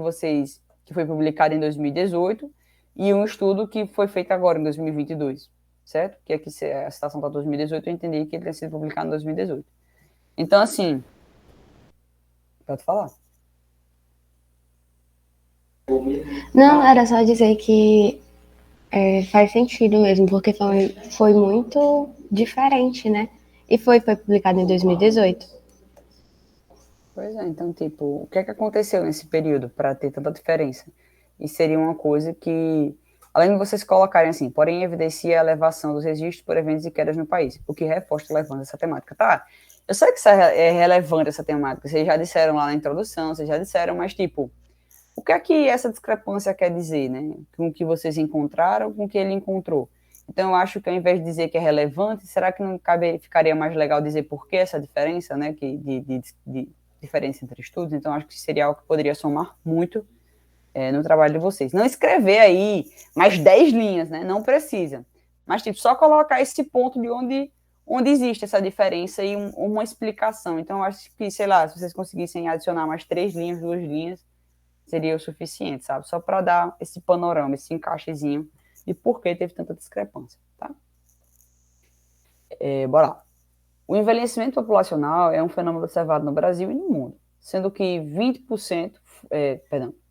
foi publicado em 2018 e um estudo que foi feito agora em 2022, certo? Que aqui a citação está 2018, eu entendi que ele tinha sido publicado em 2018. Então, assim, pode falar. Não, era só dizer que faz sentido mesmo, porque foi muito diferente, né? E foi publicado em 2018. Pois é, então, tipo, o que é que aconteceu nesse período para ter tanta diferença? E seria uma coisa que, além de vocês colocarem assim, porém evidencia a elevação dos registros por eventos e quedas no país, o que reforça a relevância dessa temática. Tá, eu sei que isso é relevante, essa temática, vocês já disseram lá na introdução, vocês já disseram, mas, tipo, o que é que essa discrepância quer dizer, né? Com o que vocês encontraram, com o que ele encontrou. Então, eu acho que ao invés de dizer que é relevante, será que não ficaria mais legal dizer por que essa diferença, né? De diferença entre estudos? Então, acho que seria algo que poderia somar muito no trabalho de vocês. Não escrever aí mais 10 linhas, né? Não precisa. Mas, tipo, só colocar esse ponto de onde onde existe essa diferença e uma explicação. Então, eu acho que, sei lá, se vocês conseguissem adicionar mais 3 linhas, 2 linhas, seria o suficiente, sabe? Só para dar esse panorama, esse encaixezinho de por que teve tanta discrepância, tá? Bora lá. O envelhecimento populacional é um fenômeno observado no Brasil e no mundo, sendo que 20%,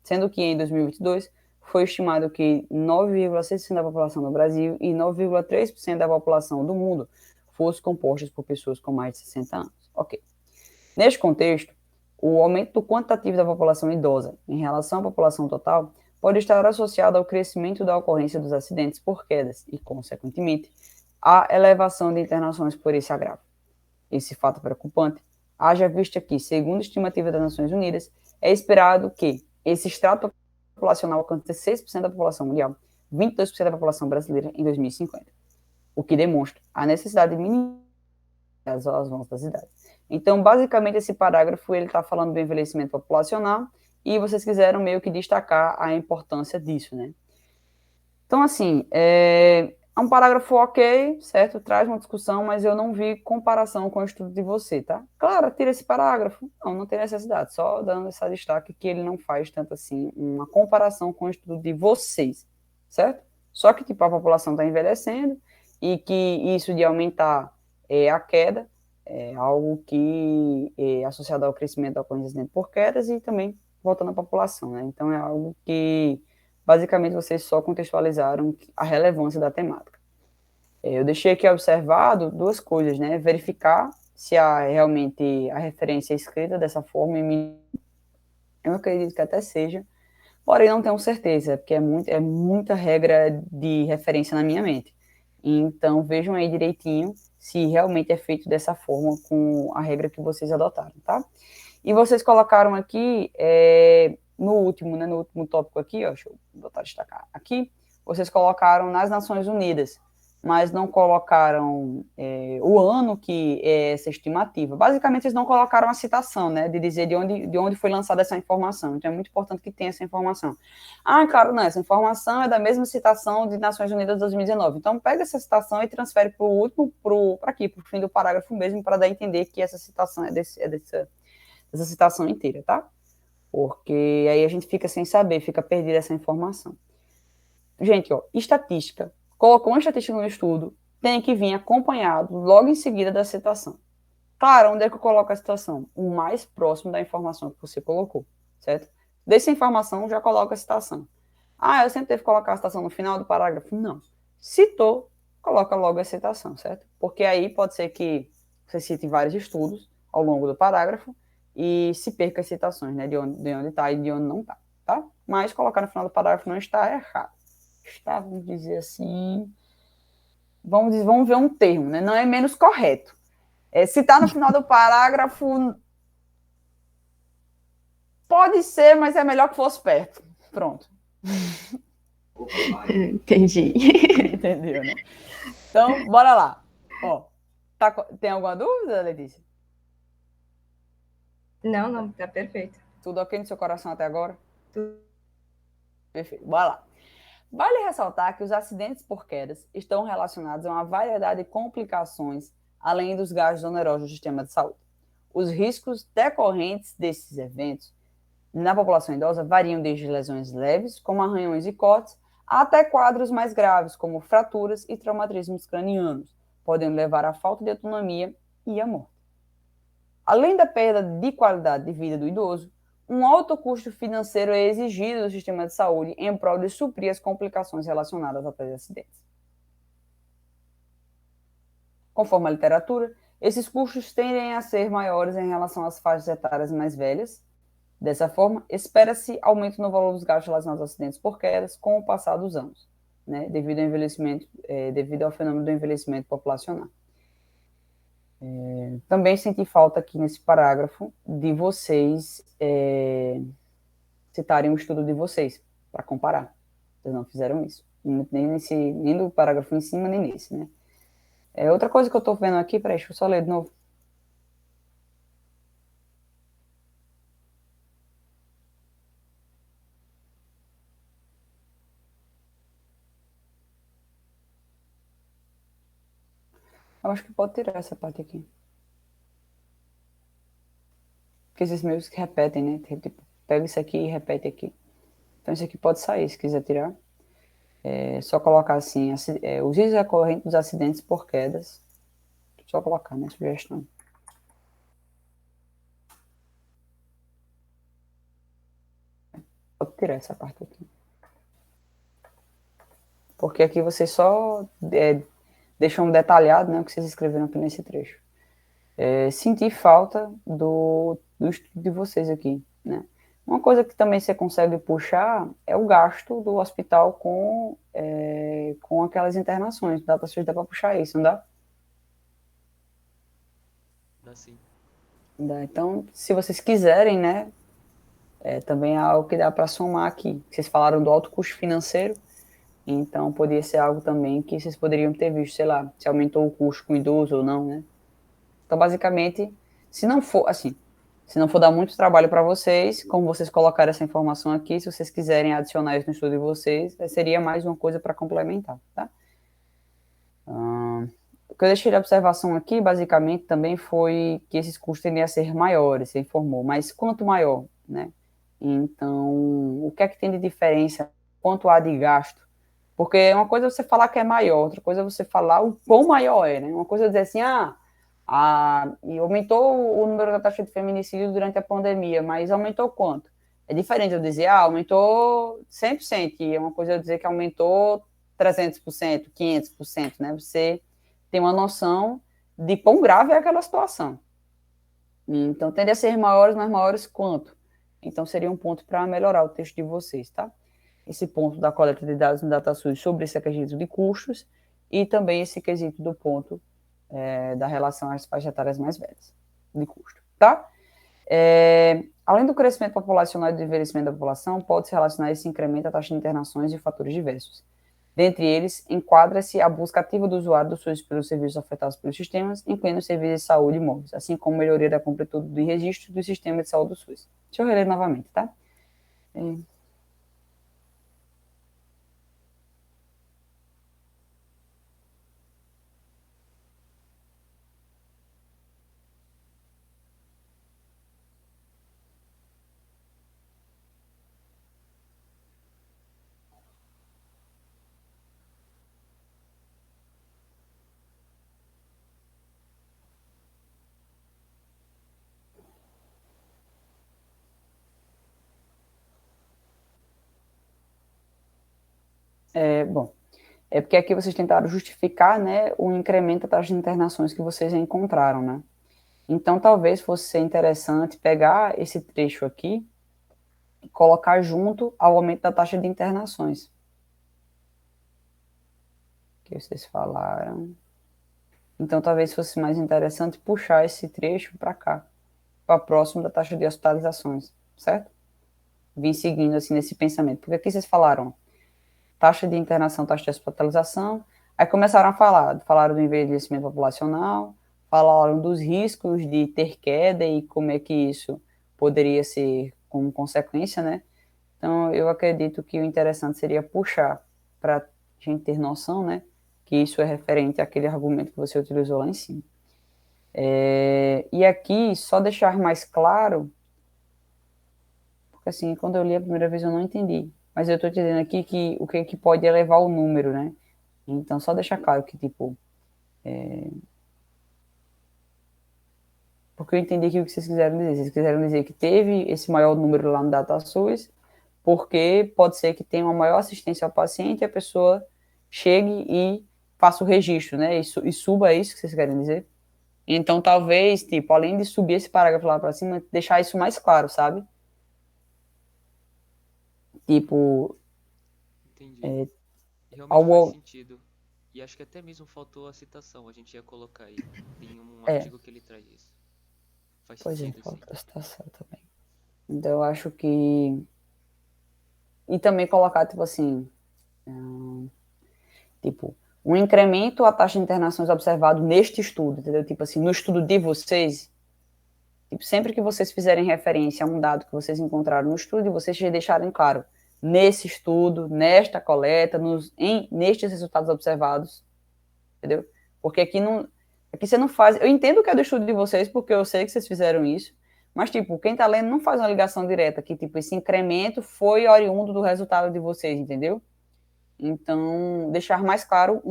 sendo que em 2022 foi estimado que 9,6% da população do Brasil e 9,3% da população do mundo fossem compostas por pessoas com mais de 60 anos. Ok. Neste contexto, o aumento quantitativo da população idosa em relação à população total pode estar associado ao crescimento da ocorrência dos acidentes por quedas e, consequentemente, à elevação de internações por esse agravo. Esse fato preocupante, haja vista que, segundo a estimativa das Nações Unidas, é esperado que esse extrato populacional alcance 6% da população mundial, 22% da população brasileira em 2050, o que demonstra a necessidade de minimizar os avanços das idades. Então, basicamente, esse parágrafo ele está falando do envelhecimento populacional e vocês quiseram meio que destacar a importância disso, né? Então, assim, é um parágrafo ok, certo? Traz uma discussão, mas eu não vi comparação com o estudo de você, tá? Claro, tira esse parágrafo. Não tem necessidade, só dando esse destaque que ele não faz tanto assim uma comparação com o estudo de vocês, certo? Só que, tipo, a população está envelhecendo e que isso de aumentar a queda é algo que é associado ao crescimento da ocorrência por quedas e também voltando à população, né? Então, é algo que basicamente, vocês só contextualizaram a relevância da temática. Eu deixei aqui observado 2 coisas, né? Verificar se realmente a referência é escrita dessa forma, eu acredito que até seja, porém não tenho certeza, porque é muita regra de referência na minha mente. Então, vejam aí direitinho se realmente é feito dessa forma com a regra que vocês adotaram, tá? E vocês colocaram aqui, no último tópico aqui, ó, deixa eu botar destacar aqui, vocês colocaram nas Nações Unidas, mas não colocaram o ano que é essa estimativa. Basicamente, eles não colocaram a citação, né, de dizer de onde foi lançada essa informação. Então, é muito importante que tenha essa informação. Ah, claro, não, essa informação é da mesma citação de Nações Unidas de 2019. Então, pega essa citação e transfere para o último, para aqui, para o fim do parágrafo mesmo, para dar a entender que essa citação é dessa citação inteira, tá? Porque aí a gente fica sem saber, fica perdida essa informação. Gente, ó, estatística. Colocou uma estatística no estudo, tem que vir acompanhado logo em seguida da citação. Claro, onde é que eu coloco a citação? O mais próximo da informação que você colocou, certo? Dessa informação, já coloca a citação. Ah, eu sempre teve que colocar a citação no final do parágrafo? Não. Citou, coloca logo a citação, certo? Porque aí pode ser que você cite vários estudos ao longo do parágrafo e se perca as citações, né? De onde está e de onde não está, tá? Mas colocar no final do parágrafo não está errado. Está, vamos dizer assim... Vamos ver um termo, né? Não é menos correto. Se está no final do parágrafo, pode ser, mas é melhor que fosse perto. Pronto. Entendi. Entendeu, né? Então, bora lá. Ó, tem alguma dúvida, Letícia? Não, tá perfeito. Tudo ok no seu coração até agora? Tudo. Perfeito. Bora lá. Vale ressaltar que os acidentes por quedas estão relacionados a uma variedade de complicações, além dos gastos onerosos do sistema de saúde. Os riscos decorrentes desses eventos na população idosa variam desde lesões leves, como arranhões e cortes, até quadros mais graves, como fraturas e traumatismos cranianos, podendo levar à falta de autonomia e à morte. Além da perda de qualidade de vida do idoso, um alto custo financeiro é exigido do sistema de saúde em prol de suprir as complicações relacionadas a tais acidentes. Conforme a literatura, esses custos tendem a ser maiores em relação às faixas etárias mais velhas. Dessa forma, espera-se aumento no valor dos gastos relacionados aos acidentes por quedas com o passar dos anos, né, devido ao fenômeno do envelhecimento populacional. Também senti falta aqui nesse parágrafo de vocês citarem o estudo de vocês para comparar. Vocês não fizeram isso. Nem do parágrafo em cima, nem nesse, né? Outra coisa que eu estou vendo aqui, peraí, deixa eu só ler de novo. Eu acho que pode tirar essa parte aqui. Porque esses meus que repetem, né? Tipo, pega isso aqui e repete aqui. Então, isso aqui pode sair, se quiser tirar. É só colocar assim, os riscos recorrentes dos acidentes por quedas. Só colocar, né? Sugestão. Pode tirar essa parte aqui. Porque aqui vocês só deixam detalhado, né, o que vocês escreveram aqui nesse trecho. Sentir falta do estudo de vocês aqui, né? Uma coisa que também você consegue puxar é o gasto do hospital com aquelas internações. Dá para puxar isso, não dá? Dá sim. Dá. Então, se vocês quiserem, né, também é algo que dá para somar aqui. Vocês falaram do alto custo financeiro, então poderia ser algo também que vocês poderiam ter visto, sei lá, se aumentou o custo com o idoso ou não, né? Então, basicamente, se não for dar muito trabalho para vocês, como vocês colocaram essa informação aqui, se vocês quiserem adicionar isso no estudo de vocês, seria mais uma coisa para complementar, tá? O que eu deixei de observação aqui, basicamente, também foi que esses custos tendem a ser maiores, você informou, mas quanto maior, né? Então, o que é que tem de diferença? Quanto há de gasto? Porque uma coisa é você falar que é maior, outra coisa é você falar o quão maior é, né? Uma coisa é dizer assim, e aumentou o número da taxa de feminicídio durante a pandemia, mas aumentou quanto? É diferente eu dizer, aumentou 100%, e é uma coisa eu dizer que aumentou 300%, 500%, né? Você tem uma noção de quão grave é aquela situação. Então, tende a ser maiores, mas maiores quanto? Então, seria um ponto para melhorar o texto de vocês, tá? Esse ponto da coleta de dados no DataSUS sobre esse quesito de custos e também esse quesito do ponto da relação às faixas etárias mais velhas, de custo, tá? Além do crescimento populacional e do envelhecimento da população, pode-se relacionar esse incremento à taxa de internações e fatores diversos. Dentre eles, enquadra-se a busca ativa do usuário do SUS pelos serviços ofertados pelos sistemas, incluindo os serviços de saúde móveis, assim como melhoria da completude de registro do sistema de saúde do SUS. Deixa eu reler novamente, tá? Bom, é porque aqui vocês tentaram justificar, né, o incremento da taxa de internações que vocês encontraram, né? Então, talvez fosse ser interessante pegar esse trecho aqui e colocar junto ao aumento da taxa de internações. Que vocês falaram. Então, talvez fosse mais interessante puxar esse trecho para cá, para próximo da taxa de hospitalizações, certo? Vim seguindo assim nesse pensamento. Porque aqui vocês falaram taxa de internação, taxa de hospitalização, aí começaram a falaram do envelhecimento populacional, falaram dos riscos de ter queda e como é que isso poderia ser como consequência, né? Então, eu acredito que o interessante seria puxar para a gente ter noção, né, que isso é referente àquele argumento que você utilizou lá em cima. E aqui, só deixar mais claro, porque assim, quando eu li a primeira vez eu não entendi, mas eu estou entendendo aqui que o que pode elevar o número, né? Então, só deixar claro que, tipo, porque eu entendi que o que vocês quiseram dizer. Vocês quiseram dizer que teve esse maior número lá no DataSUS, porque pode ser que tenha uma maior assistência ao paciente e a pessoa chegue e faça o registro, né? E suba isso que vocês querem dizer. Então, talvez, tipo, além de subir esse parágrafo lá para cima, deixar isso mais claro, sabe? Tipo, Entendi. Realmente faz sentido. E acho que até mesmo faltou a citação. A gente ia colocar aí. Tem um artigo que ele traz isso. Faz sentido, falta a sim. citação também. Então, eu acho que... E também colocar, tipo assim... Tipo, um incremento à taxa de internações observado neste estudo, entendeu? Tipo assim, no estudo de vocês, tipo, sempre que vocês fizerem referência a um dado que vocês encontraram no estudo, vocês já deixarem claro, nesse estudo, nesta coleta, nestes resultados observados, entendeu? Porque aqui não, Aqui você não faz... Eu entendo que é do estudo de vocês, porque eu sei que vocês fizeram isso, mas, tipo, quem tá lendo não faz uma ligação direta, que, tipo, esse incremento foi oriundo do resultado de vocês, entendeu? Então, deixar mais claro,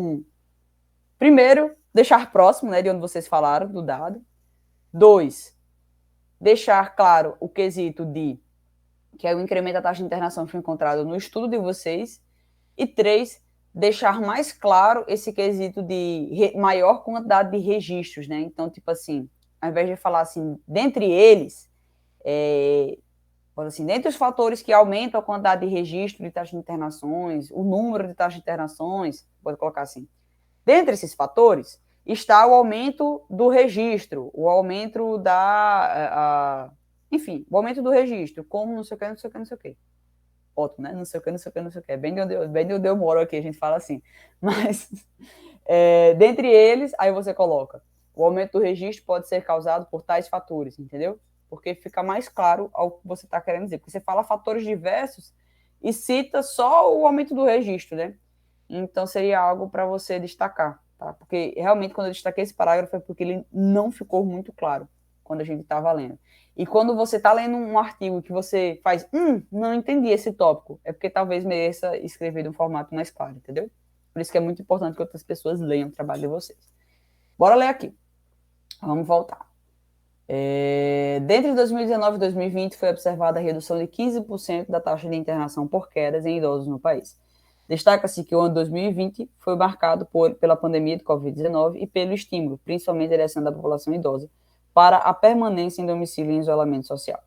primeiro, deixar próximo, né, de onde vocês falaram, do dado. 2, deixar claro o quesito de que o incremento da taxa de internação foi encontrado no estudo de vocês. E 3, deixar mais claro esse quesito de maior quantidade de registros, né? Então, tipo assim, ao invés de falar assim, dentre eles, assim, dentre os fatores que aumentam a quantidade de registro de taxa de internações, o número de taxas de internações, pode colocar assim, dentre esses fatores, está o aumento do registro, o aumento enfim, o aumento do registro, como não sei o que, não sei o que, não sei o que. Ótimo, né? Não sei o que, não sei o que, não sei o que. É bem de onde eu moro aqui, a gente fala assim. Mas, dentre eles, aí você coloca, o aumento do registro pode ser causado por tais fatores, entendeu? Porque fica mais claro ao que você está querendo dizer. Porque você fala fatores diversos e cita só o aumento do registro, né? Então, seria algo para você destacar, tá? Porque, realmente, quando eu destaquei esse parágrafo, é porque ele não ficou muito claro quando a gente estava lendo. E quando você está lendo um artigo que você faz, não entendi esse tópico, é porque talvez mereça escrever de um formato mais claro, entendeu? Por isso que é muito importante que outras pessoas leiam o trabalho de vocês. Bora ler aqui. Vamos voltar. Dentre 2019 e 2020, foi observada a redução de 15% da taxa de internação por quedas em idosos no país. Destaca-se que o ano 2020 foi marcado pela pandemia de Covid-19 e pelo estímulo, principalmente a direção da população idosa, para a permanência em domicílio em isolamento social.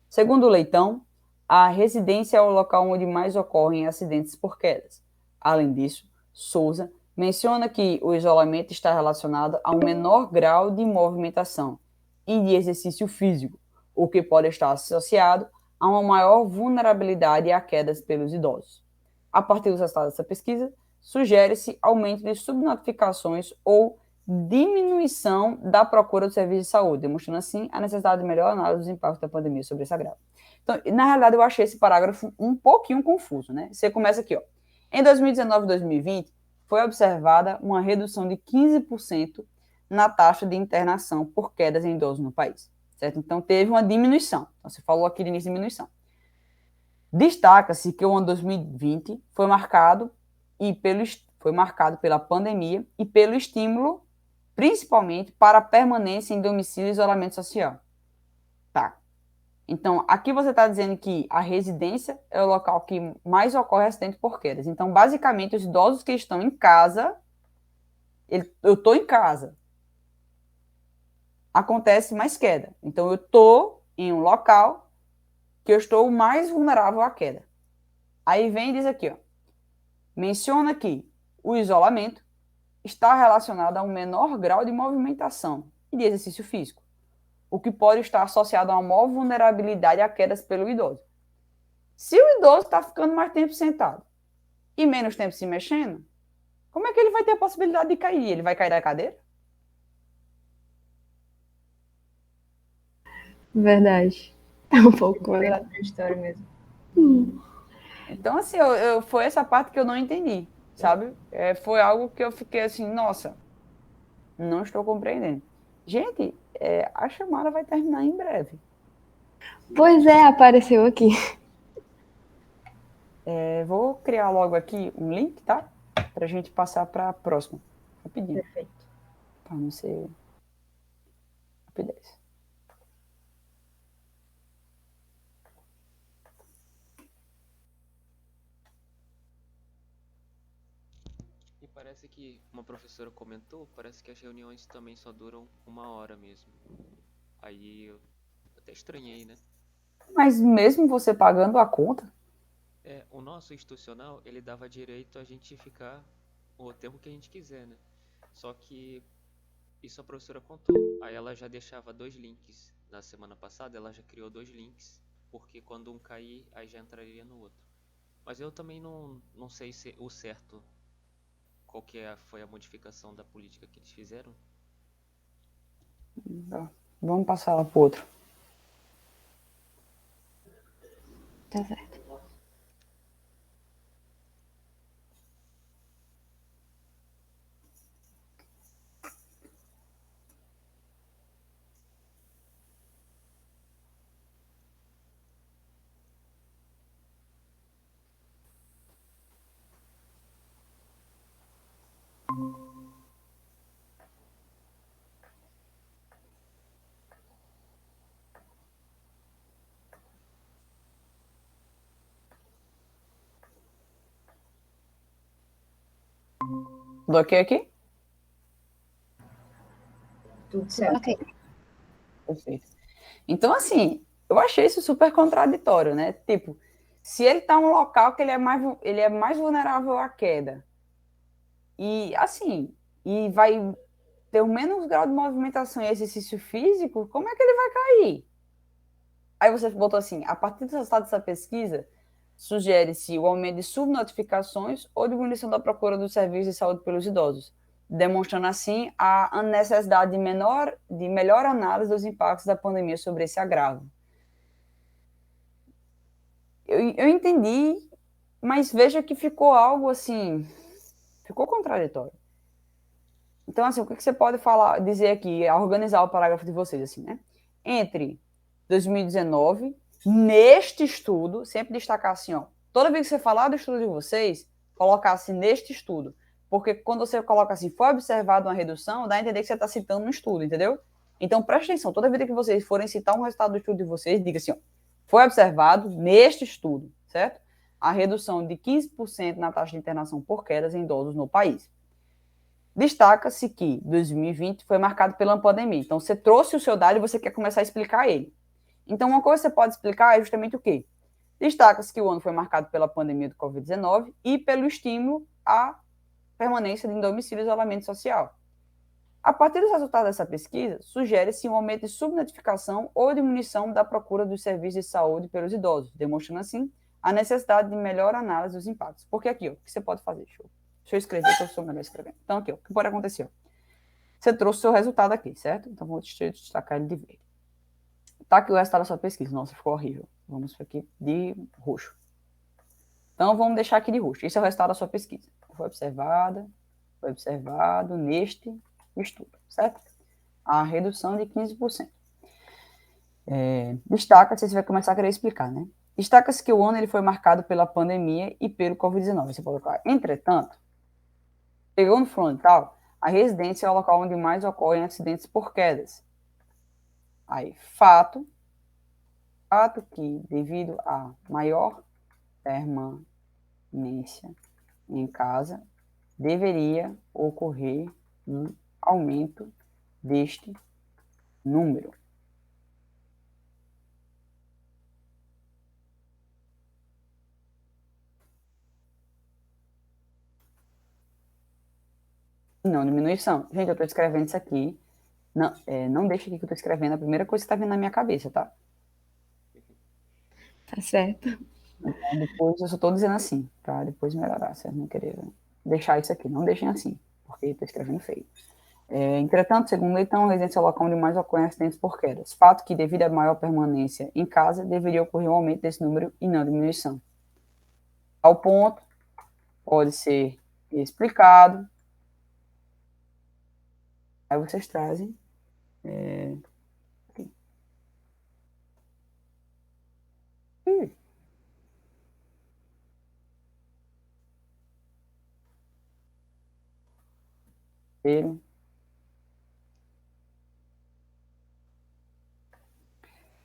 Segundo o Leitão, a residência é o local onde mais ocorrem acidentes por quedas. Além disso, Souza menciona que o isolamento está relacionado a um menor grau de movimentação e de exercício físico, o que pode estar associado a uma maior vulnerabilidade a quedas pelos idosos. A partir dos resultados dessa pesquisa, sugere-se aumento de subnotificações ou diminuição da procura do serviço de saúde, demonstrando assim a necessidade de melhor análise dos impactos da pandemia sobre esse agravo. Então, na realidade, eu achei esse parágrafo um pouquinho confuso, né? Você começa aqui, ó. Em 2019 e 2020, foi observada uma redução de 15% na taxa de internação por quedas em idosos no país, certo? Então, teve uma diminuição. Então, você falou aqui de início de diminuição. Destaca-se que o ano 2020 foi marcado pela pandemia e pelo estímulo, principalmente para a permanência em domicílio e isolamento social. Tá. Então, aqui você está dizendo que a residência é o local que mais ocorre acidente por quedas. Então, basicamente, os idosos que estão em casa, eu estou em casa, acontece mais queda. Então, eu estou em um local que eu estou mais vulnerável à queda. Aí vem e diz aqui, ó, menciona que o isolamento está relacionado a um menor grau de movimentação e de exercício físico, o que pode estar associado a uma maior vulnerabilidade a quedas pelo idoso. Se o idoso está ficando mais tempo sentado e menos tempo se mexendo, como é que ele vai ter a possibilidade de cair? Ele vai cair da cadeira? Verdade. É um pouco história mesmo. Então, assim, foi essa parte que eu não entendi, sabe? Foi algo que eu fiquei assim, nossa, não estou compreendendo. Gente, a chamada vai terminar em breve. Pois é, apareceu aqui. Vou criar logo aqui um link, tá? Pra gente passar para a próxima. Rapidinho. Perfeito. Para não ser rapidez. E parece que uma professora comentou, parece que as reuniões também só duram 1 hora mesmo. Aí eu até estranhei, né? Mas mesmo você pagando a conta? O nosso institucional, ele dava direito a gente ficar o tempo que a gente quiser, né? Só que isso a professora contou. Aí ela já deixava 2 links. Na semana passada ela já criou 2 links, porque quando um cair, aí já entraria no outro. Mas eu também não sei se o certo, qual que foi a modificação da política que eles fizeram. Vamos passar lá pro outro. Tá certo. Bloqueei aqui? Tudo certo. Ok. Perfeito. Então, assim, eu achei isso super contraditório, né? Tipo, se ele está em um local que ele é mais vulnerável à queda, e assim, e vai ter o menos grau de movimentação e exercício físico, como é que ele vai cair? Aí você botou assim, a partir dos resultados dessa pesquisa, sugere-se o aumento de subnotificações ou diminuição da procura dos serviços de saúde pelos idosos, demonstrando assim a necessidade de melhor análise dos impactos da pandemia sobre esse agravo. Eu entendi, mas veja que ficou algo assim, ficou contraditório. Então, assim, o que você pode falar, dizer aqui, organizar o parágrafo de vocês, assim, né? Entre 2019, neste estudo, sempre destacar assim, ó, toda vez que você falar do estudo de vocês, colocar assim, neste estudo. Porque quando você coloca assim, foi observado uma redução, dá a entender que você está citando um estudo, entendeu? Então, preste atenção, toda vez que vocês forem citar um resultado do estudo de vocês, diga assim, ó, foi observado neste estudo, certo? A redução de 15% na taxa de internação por quedas em idosos no país. Destaca-se que 2020 foi marcado pela pandemia. Então, você trouxe o seu dado e você quer começar a explicar ele. Então, uma coisa que você pode explicar é justamente o quê? Destaca-se que o ano foi marcado pela pandemia do Covid-19 e pelo estímulo à permanência em domicílio e isolamento social. A partir dos resultados dessa pesquisa, sugere-se um aumento de subnotificação ou diminuição da procura dos serviços de saúde pelos idosos, demonstrando assim a necessidade de melhor análise dos impactos. Porque aqui, ó, o que você pode fazer? Deixa eu escrever, que eu sou melhor escrevendo. Então, aqui, ó, o que pode acontecer? Você trouxe o seu resultado aqui, certo? Então, vou destacar ele de verde. Tá aqui o resultado da sua pesquisa. Nossa, ficou horrível. Vamos aqui de roxo. Então, vamos deixar aqui de roxo. Esse é o resultado da sua pesquisa. Foi observado neste estudo, certo? A redução de 15%. Destaca-se, você vai começar a querer explicar, né? Destaca-se que o ano ele foi marcado pela pandemia e pelo Covid-19. Você pode colocar. Entretanto, pegou no frontal, a residência é o local onde mais ocorrem acidentes por quedas. Aí, fato que, devido a maior permanência em casa, deveria ocorrer um aumento deste número. Não, diminuição. Gente, eu estou escrevendo isso aqui. Não deixa aqui que eu estou escrevendo a primeira coisa que está vindo na minha cabeça, tá? Tá certo. Então, depois eu só estou dizendo assim, para depois melhorar, se não querer deixar isso aqui. Não deixem assim, porque estou escrevendo feio. Entretanto, segundo o Leitão, a residência é o local onde mais ocorrem acidentes por quedas. Fato que, devido à maior permanência em casa, deveria ocorrer um aumento desse número e não diminuição. Ao ponto, pode ser explicado. Aí vocês trazem. Aqui.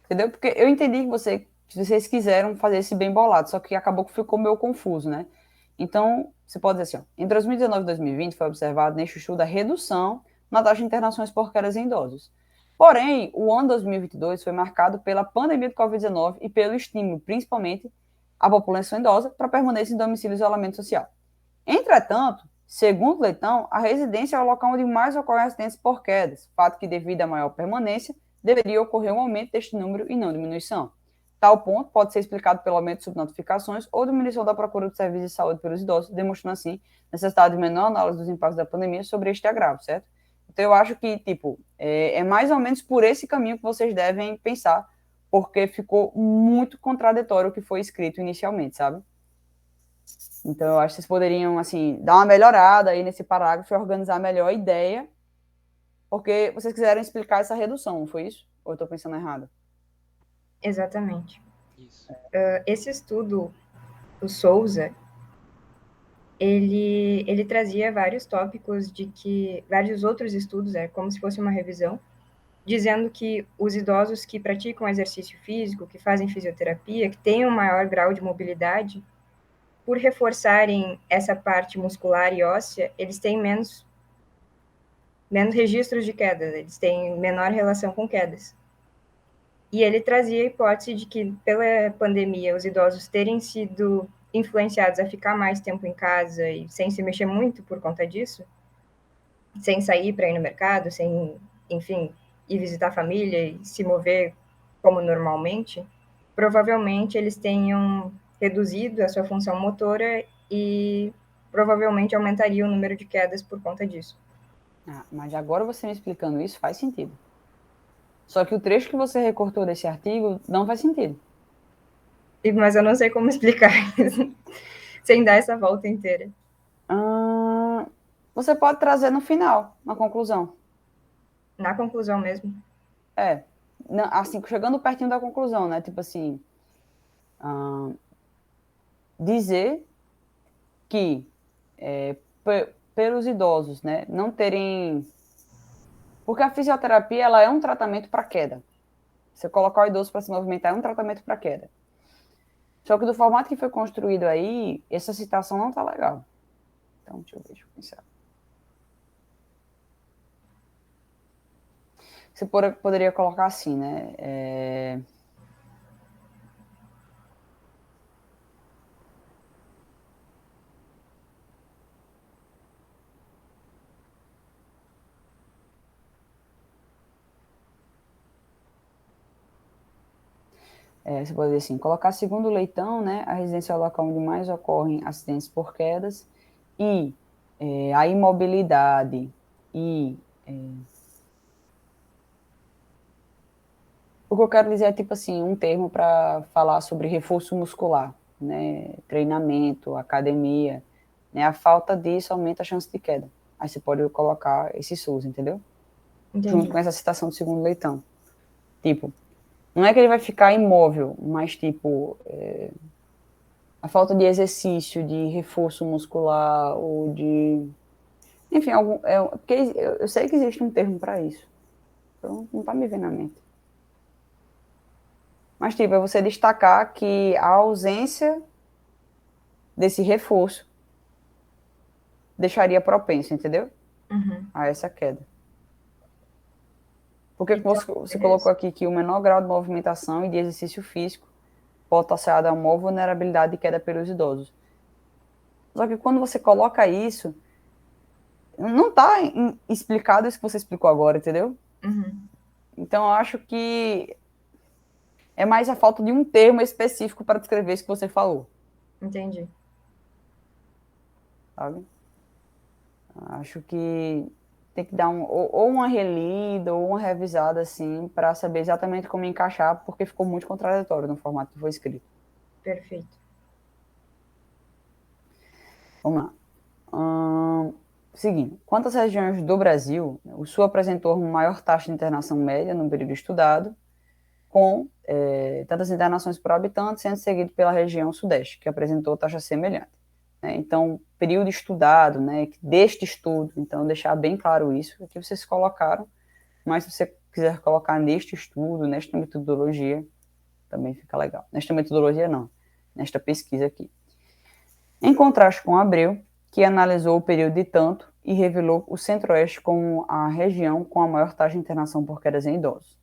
Entendeu? Porque eu entendi que vocês quiseram fazer esse bem bolado, só que acabou que ficou meio confuso, né? Então, você pode dizer assim, ó, entre 2019 e 2020 foi observado neste estudo a redução na taxa de internações por quedas em idosos. Porém, o ano 2022 foi marcado pela pandemia do Covid-19 e pelo estímulo, principalmente, à população idosa para permanecer em domicílio e isolamento social. Entretanto, segundo Leitão, a residência é o local onde mais ocorrem acidentes por quedas, fato que, devido à maior permanência, deveria ocorrer um aumento deste número e não diminuição. Tal ponto pode ser explicado pelo aumento de subnotificações ou diminuição da procura de serviços de saúde pelos idosos, demonstrando assim necessidade de menor análise dos impactos da pandemia sobre este agravo, certo? Então eu acho que, é mais ou menos por esse caminho que vocês devem pensar, porque ficou muito contraditório o que foi escrito inicialmente, sabe? Então eu acho que vocês poderiam, assim, dar uma melhorada aí nesse parágrafo e organizar melhor a ideia, porque vocês quiseram explicar essa redução, não foi isso? Ou eu estou pensando errado? Exatamente. Isso. Esse estudo, o Souza, ele trazia vários tópicos vários outros estudos, como se fosse uma revisão, dizendo que os idosos que praticam exercício físico, que fazem fisioterapia, que têm um maior grau de mobilidade, por reforçarem essa parte muscular e óssea, eles têm menos registros de quedas, eles têm menor relação com quedas. E ele trazia a hipótese de que, pela pandemia, os idosos terem sido influenciados a ficar mais tempo em casa e sem se mexer muito por conta disso, sem sair para ir no mercado, sem, enfim, ir visitar a família e se mover como normalmente, provavelmente eles tenham reduzido a sua função motora e provavelmente aumentaria o número de quedas por conta disso. Mas agora você me explicando isso faz sentido. Só que o trecho que você recortou desse artigo não faz sentido. Mas eu não sei como explicar isso, sem dar essa volta inteira. Você pode trazer no final, na conclusão. Na conclusão mesmo? Assim, chegando pertinho da conclusão, né? Tipo assim, dizer que pelos idosos, né, não terem... Porque a fisioterapia, ela é um tratamento para queda. Você colocar o idoso para se movimentar é um tratamento para queda. Só que do formato que foi construído aí, essa citação não tá legal. Então, deixa eu pensar. Você poderia colocar assim, né? Você pode dizer assim, colocar segundo o Leitão, né, a residência é o local onde mais ocorrem acidentes por quedas e a imobilidade e... o que eu quero dizer é, tipo assim, um termo para falar sobre reforço muscular, né, treinamento, academia, né, a falta disso aumenta a chance de queda. Aí você pode colocar esse SUS, entendeu? Entendi. Junto com essa citação do segundo Leitão. Tipo, não é que ele vai ficar imóvel, mas, tipo, a falta de exercício, de reforço muscular, ou de... Enfim, porque eu sei que existe um termo para isso. Então, não tá me vendo na mente. Mas, tipo, é você destacar que a ausência desse reforço deixaria propenso, entendeu? Uhum. A essa queda. Porque Então, você colocou aqui que o menor grau de movimentação e de exercício físico pode estar associado a uma vulnerabilidade de queda pelos idosos. Só que quando você coloca isso, não está explicado isso que você explicou agora, entendeu? Uhum. Então, eu acho que é mais a falta de um termo específico para descrever isso que você falou. Entendi. Sabe? Acho que tem que dar ou uma relida ou uma revisada, assim, para saber exatamente como encaixar, porque ficou muito contraditório no formato que foi escrito. Perfeito. Vamos lá. Seguindo, quantas regiões do Brasil, o Sul apresentou uma maior taxa de internação média no período estudado, com tantas internações por habitante, sendo seguido pela região Sudeste, que apresentou taxa semelhante. Né? Então, período estudado, né, deste estudo, então deixar bem claro isso, aqui vocês colocaram, mas se você quiser colocar neste estudo, nesta metodologia, também fica legal. Nesta metodologia não, nesta pesquisa aqui. Em contraste com Abreu, que analisou o período de tanto e revelou o Centro-Oeste como a região com a maior taxa de internação por quedas em idosos.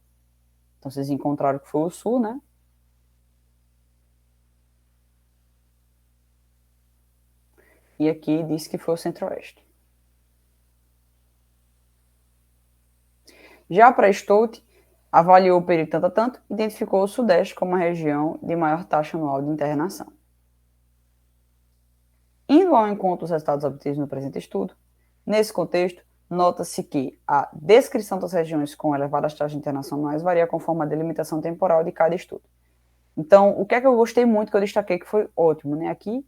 Então, vocês encontraram que foi o Sul, né? E aqui diz que foi o Centro-Oeste. Já para Stout, avaliou o período tanto a tanto, identificou o Sudeste como a região de maior taxa anual de internação. Indo ao encontro dos resultados obtidos no presente estudo, nesse contexto, nota-se que a descrição das regiões com elevadas taxas de internação anuais varia conforme a delimitação temporal de cada estudo. Então, o que é que eu gostei muito, que eu destaquei que foi ótimo, né? Aqui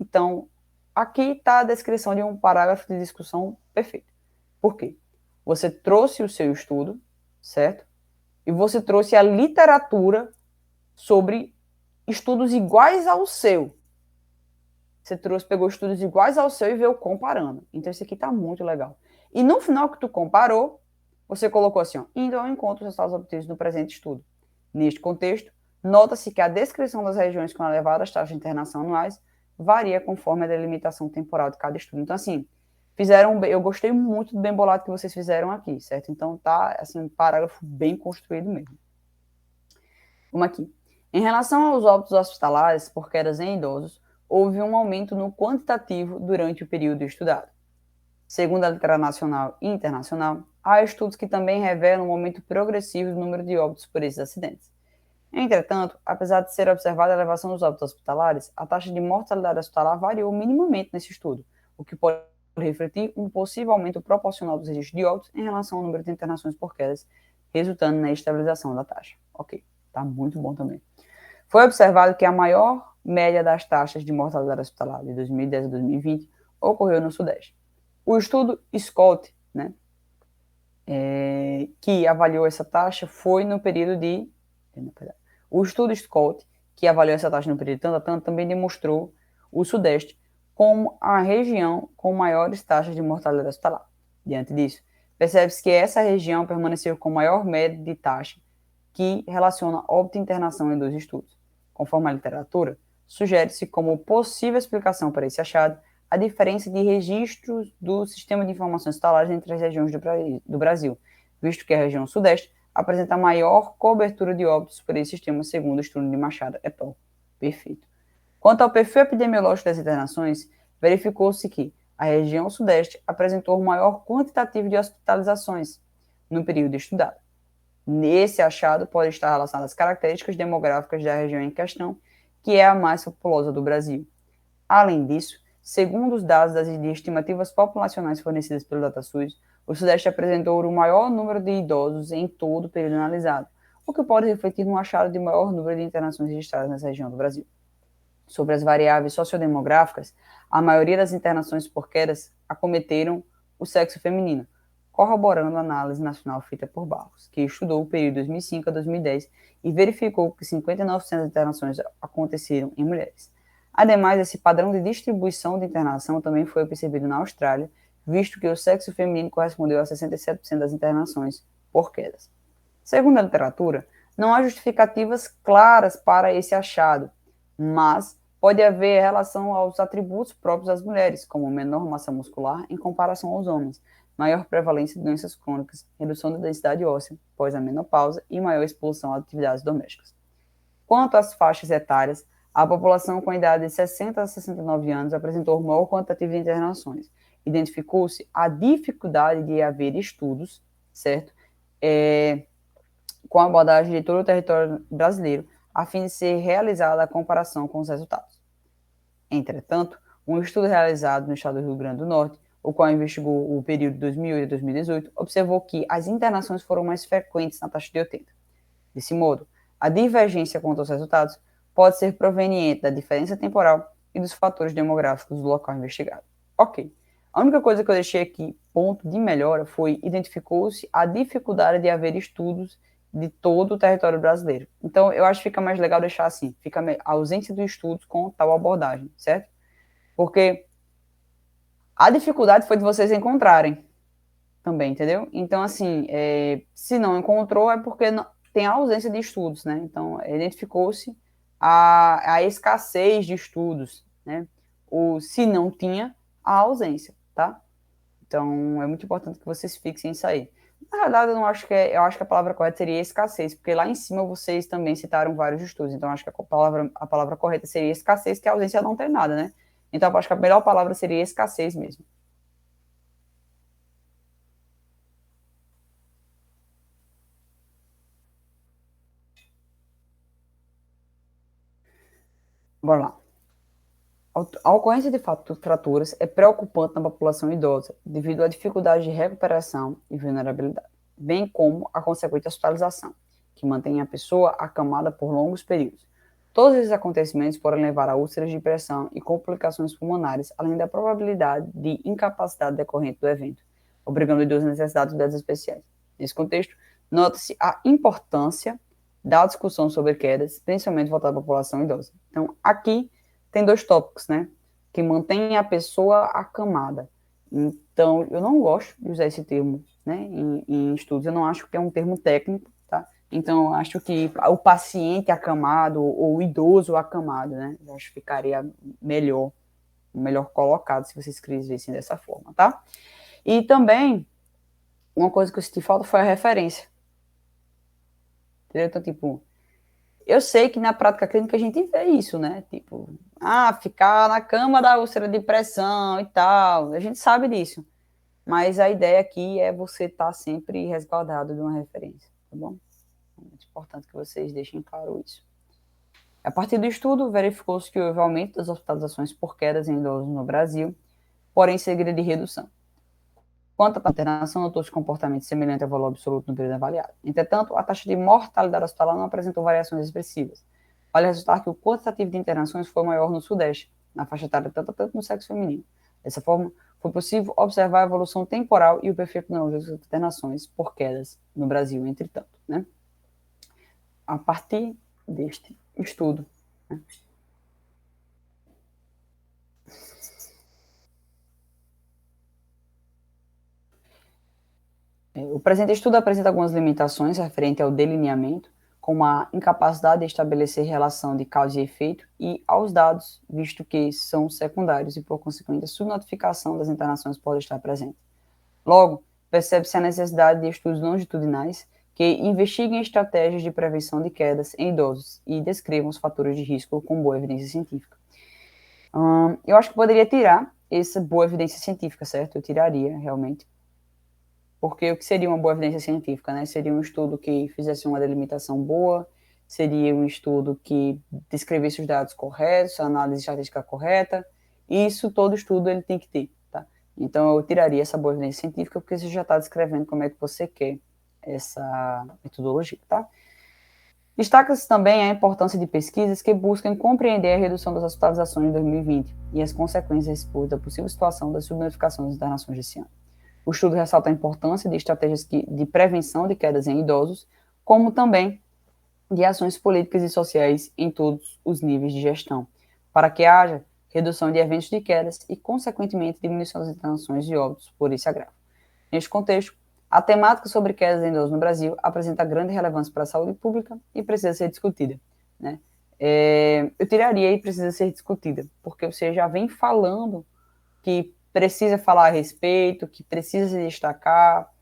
está a descrição de um parágrafo de discussão perfeito. Por quê? Você trouxe o seu estudo, certo? E você trouxe a literatura sobre estudos iguais ao seu. você pegou estudos iguais ao seu e veio comparando. Então, isso aqui está muito legal. E no final que tu comparou, você colocou assim, ó, indo ao encontro dos resultados obtidos no presente estudo. Neste contexto, nota-se que a descrição das regiões com elevadas taxas de internação anuais varia conforme a delimitação temporal de cada estudo. Então, assim, eu gostei muito do bem bolado que vocês fizeram aqui, certo? Então, tá, assim, um parágrafo bem construído mesmo. Vamos aqui. Em relação aos óbitos hospitalares por quedas em idosos, houve um aumento no quantitativo durante o período estudado. Segundo a literatura nacional e internacional, há estudos que também revelam um aumento progressivo do número de óbitos por esses acidentes. Entretanto, apesar de ser observada a elevação dos óbitos hospitalares, a taxa de mortalidade hospitalar variou minimamente nesse estudo, o que pode refletir um possível aumento proporcional dos registros de óbitos em relação ao número de internações por quedas, resultando na estabilização da taxa. Ok, tá muito bom também. Foi observado que a maior média das taxas de mortalidade hospitalar de 2010 a 2020 ocorreu no Sudeste. O estudo Scott, né, que avaliou essa taxa foi no período de... O estudo Scott, que avaliou essa taxa no período de tanto a tanto, também demonstrou o Sudeste como a região com maiores taxas de mortalidade hospitalar. Diante disso, percebe-se que essa região permaneceu com maior média de taxa que relaciona óbito e internação em dois estudos. Conforme a literatura, sugere-se como possível explicação para esse achado a diferença de registros do sistema de informações hospitalares entre as regiões do Brasil, visto que a região Sudeste apresenta maior cobertura de óbitos por esse sistema, segundo o estudo de Machado et al. Perfeito. Quanto ao perfil epidemiológico das internações, verificou-se que a região Sudeste apresentou maior quantitativo de hospitalizações no período estudado. Nesse achado pode estar relacionado às características demográficas da região em questão, que é a mais populosa do Brasil. Além disso, segundo os dados das estimativas populacionais fornecidas pelo DataSUS, o Sudeste apresentou o maior número de idosos em todo o período analisado, o que pode refletir no achado de maior número de internações registradas nessa região do Brasil. Sobre as variáveis sociodemográficas, a maioria das internações por quedas acometeram o sexo feminino, corroborando a análise nacional feita por Barros, que estudou o período de 2005 a 2010 e verificou que 59% das internações aconteceram em mulheres. Ademais, esse padrão de distribuição de internação também foi percebido na Austrália, visto que o sexo feminino correspondeu a 67% das internações por quedas. Segundo a literatura, não há justificativas claras para esse achado, mas pode haver relação aos atributos próprios das mulheres, como menor massa muscular em comparação aos homens, maior prevalência de doenças crônicas, redução da densidade óssea após a menopausa e maior exposição a atividades domésticas. Quanto às faixas etárias, a população com a idade de 60 a 69 anos apresentou o maior quantitativo de internações. Identificou-se a dificuldade de haver estudos, certo? Com a abordagem de todo o território brasileiro, a fim de ser realizada a comparação com os resultados. Entretanto, um estudo realizado no estado do Rio Grande do Norte, o qual investigou o período de 2008 a 2018, observou que as internações foram mais frequentes na taxa de 80. Desse modo, a divergência quanto aos resultados pode ser proveniente da diferença temporal e dos fatores demográficos do local investigado. Ok. A única coisa que eu deixei aqui, ponto de melhora, foi identificou-se a dificuldade de haver estudos de todo o território brasileiro. Então, eu acho que fica mais legal deixar assim, fica a ausência de estudos com tal abordagem, certo? Porque a dificuldade foi de vocês encontrarem também, entendeu? Então, assim, se não encontrou é porque tem a ausência de estudos, né? Então, identificou-se a escassez de estudos, né? Ou se não tinha, a ausência, tá? Então, é muito importante que vocês fixem isso aí. Na verdade, eu acho que a palavra correta seria escassez, porque lá em cima vocês também citaram vários estudos, então acho que a palavra correta seria escassez, que a ausência não tem nada, né? Então, eu acho que a melhor palavra seria escassez mesmo. Bora lá. A ocorrência de fraturas é preocupante na população idosa, devido à dificuldade de recuperação e vulnerabilidade, bem como a consequente hospitalização, que mantém a pessoa acamada por longos períodos. Todos esses acontecimentos podem levar a úlceras de pressão e complicações pulmonares, além da probabilidade de incapacidade decorrente do evento, obrigando o idoso a necessidade de cuidados especiais. Nesse contexto, nota-se a importância da discussão sobre quedas, principalmente voltada à população idosa. Então, aqui tem dois tópicos, né? que mantém a pessoa acamada. Então, eu não gosto de usar esse termo, né, em estudos. Eu não acho que é um termo técnico, tá? Então, eu acho que o paciente acamado ou o idoso acamado, né, eu acho que ficaria melhor colocado se vocês escrevessem dessa forma, tá? E também, uma coisa que eu senti falta foi a referência. Entendeu? Então, tipo, eu sei que na prática clínica a gente vê isso, né? Tipo, ficar na cama da úlcera de pressão e tal. A gente sabe disso. Mas a ideia aqui é você estar sempre resguardado de uma referência, tá bom? É muito importante que vocês deixem claro isso. A partir do estudo, verificou-se que houve aumento das hospitalizações por quedas em idosos no Brasil, porém seguida de redução. Quanto à internação, notou-se comportamento semelhante ao valor absoluto no período avaliado. Entretanto, a taxa de mortalidade hospitalar não apresentou variações expressivas. Vale ressaltar que o quantitativo de internações foi maior no Sudeste, na faixa etária tanto no sexo feminino. Dessa forma, foi possível observar a evolução temporal e o perfil epidemiológico das internações por quedas no Brasil, entretanto, né? A partir deste estudo, né? O presente estudo apresenta algumas limitações referentes ao delineamento, como a incapacidade de estabelecer relação de causa e efeito, e aos dados, visto que são secundários e, por consequente, a subnotificação das internações pode estar presente. Logo, percebe-se a necessidade de estudos longitudinais que investiguem estratégias de prevenção de quedas em idosos e descrevam os fatores de risco com boa evidência científica. Eu acho que poderia tirar essa boa evidência científica, certo? Eu tiraria, realmente. Porque o que seria uma boa evidência científica, né? Seria um estudo que fizesse uma delimitação boa, seria um estudo que descrevesse os dados corretos, a análise estatística correta. Isso, todo estudo, ele tem que ter, tá? Então, eu tiraria essa boa evidência científica, porque você já está descrevendo como é que você quer essa metodologia, tá? Destaca-se também a importância de pesquisas que buscam compreender a redução das hospitalizações em 2020 e as consequências da possível situação da subnotificação das internações desse ano. O estudo ressalta a importância de estratégias de prevenção de quedas em idosos, como também de ações políticas e sociais em todos os níveis de gestão, para que haja redução de eventos de quedas e, consequentemente, diminuição das internações de óbitos por esse agravo. Neste contexto, a temática sobre quedas em idosos no Brasil apresenta grande relevância para a saúde pública e precisa ser discutida, né? Eu tiraria e precisa ser discutida, porque você já vem falando que precisa falar a respeito, que precisa se destacar,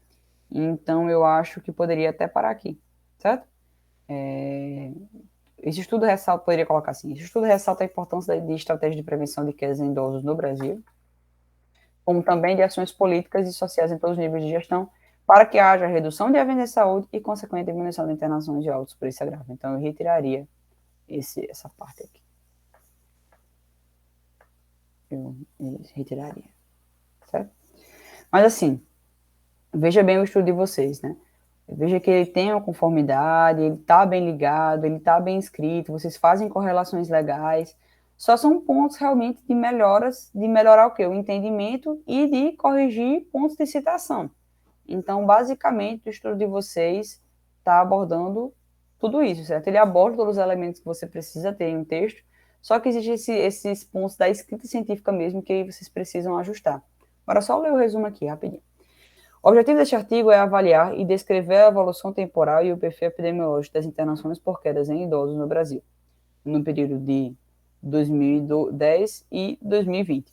então eu acho que poderia até parar aqui, certo? Esse estudo ressalta, poderia colocar assim, esse estudo ressalta a importância de estratégias de prevenção de quedas em idosos no Brasil, como também de ações políticas e sociais em todos os níveis de gestão, para que haja redução de eventos de saúde e consequente diminuição de internações de óbitos por esse agravo. Então eu retiraria essa parte aqui. Eu retiraria, certo? Mas assim, veja bem o estudo de vocês, né? Veja que ele tem uma conformidade, ele está bem ligado, ele está bem escrito, vocês fazem correlações legais, só são pontos realmente de melhorar o quê? O entendimento e de corrigir pontos de citação. Então, basicamente, o estudo de vocês está abordando tudo isso, certo? Ele aborda todos os elementos que você precisa ter em um texto, só que existem esses pontos da escrita científica mesmo que vocês precisam ajustar. Agora, só ler o resumo aqui, rapidinho. O objetivo deste artigo é avaliar e descrever a evolução temporal e o perfil epidemiológico das internações por quedas em idosos no Brasil, no período de 2010 e 2020.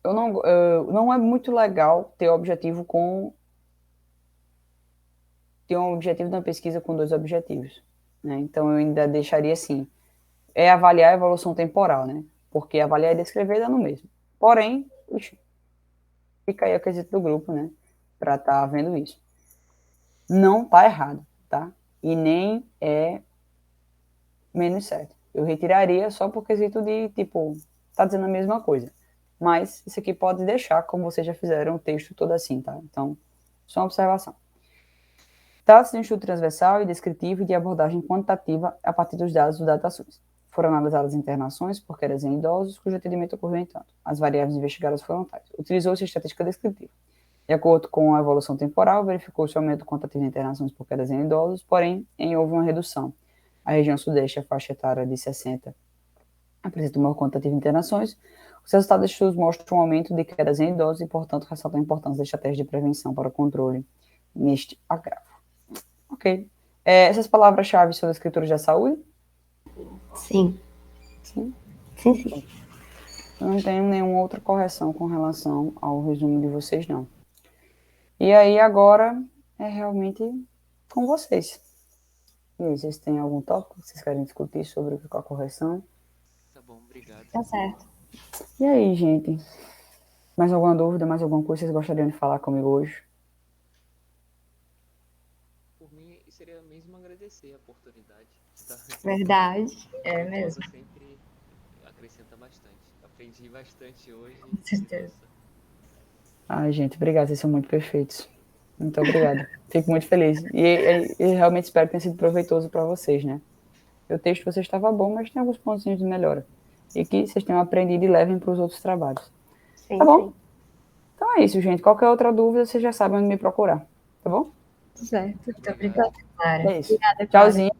Não é muito legal ter um objetivo de uma pesquisa com dois objetivos, né? Então eu ainda deixaria assim, avaliar a evolução temporal, né? Porque avaliar e descrever dá no mesmo. Porém, fica aí a quesito do grupo, né? Para estar vendo isso. Não tá errado, tá? E nem é menos certo. Eu retiraria só por quesito de, tipo, tá dizendo a mesma coisa. Mas isso aqui pode deixar, como vocês já fizeram, o texto todo assim, tá? Então, só uma observação. Trata-se de um estudo transversal e descritivo e de abordagem quantitativa a partir dos dados do DataSUS. Foram analisadas internações por quedas em idosos, cujo atendimento ocorreu em tanto. As variáveis investigadas foram tais. Utilizou-se a estatística descritiva. De acordo com a evolução temporal, verificou-se o aumento quantitativo de internações por quedas em idosos, porém, houve uma redução. A região sudeste, a faixa etária de 60 apresenta uma quantitativa de internações. Os resultados de estudos mostram um aumento de quedas em idosos e, portanto, ressaltam a importância da estratégia de prevenção para o controle neste agravo. Ok. Essas palavras-chave são escrituras da saúde? Sim. Sim. Sim. Eu não tenho nenhuma outra correção com relação ao resumo de vocês, não. E aí, agora, é realmente com vocês. E aí, vocês têm algum tópico que vocês querem discutir sobre a correção? Tá bom, obrigado. Tá certo. E aí, gente? Mais alguma dúvida, mais alguma coisa que vocês gostariam de falar comigo hoje? Por mim, seria mesmo agradecer a oportunidade de estar Verdade. É mesmo. sempre acrescenta bastante. Aprendi bastante hoje. Com certeza. Ai, gente, obrigado, vocês são muito perfeitos. Muito obrigada. Fico muito feliz. E realmente espero que tenha sido proveitoso para vocês, né? O texto de vocês estava bom, mas tem alguns pontinhos de melhora. E que vocês tenham aprendido e levem para os outros trabalhos. Sim, Tá bom? sim. Então é isso, gente. Qualquer outra dúvida, vocês já sabem onde me procurar. Tá bom? Certo. Muito obrigada, Clara. É isso. Obrigada, Clara. Tchauzinho.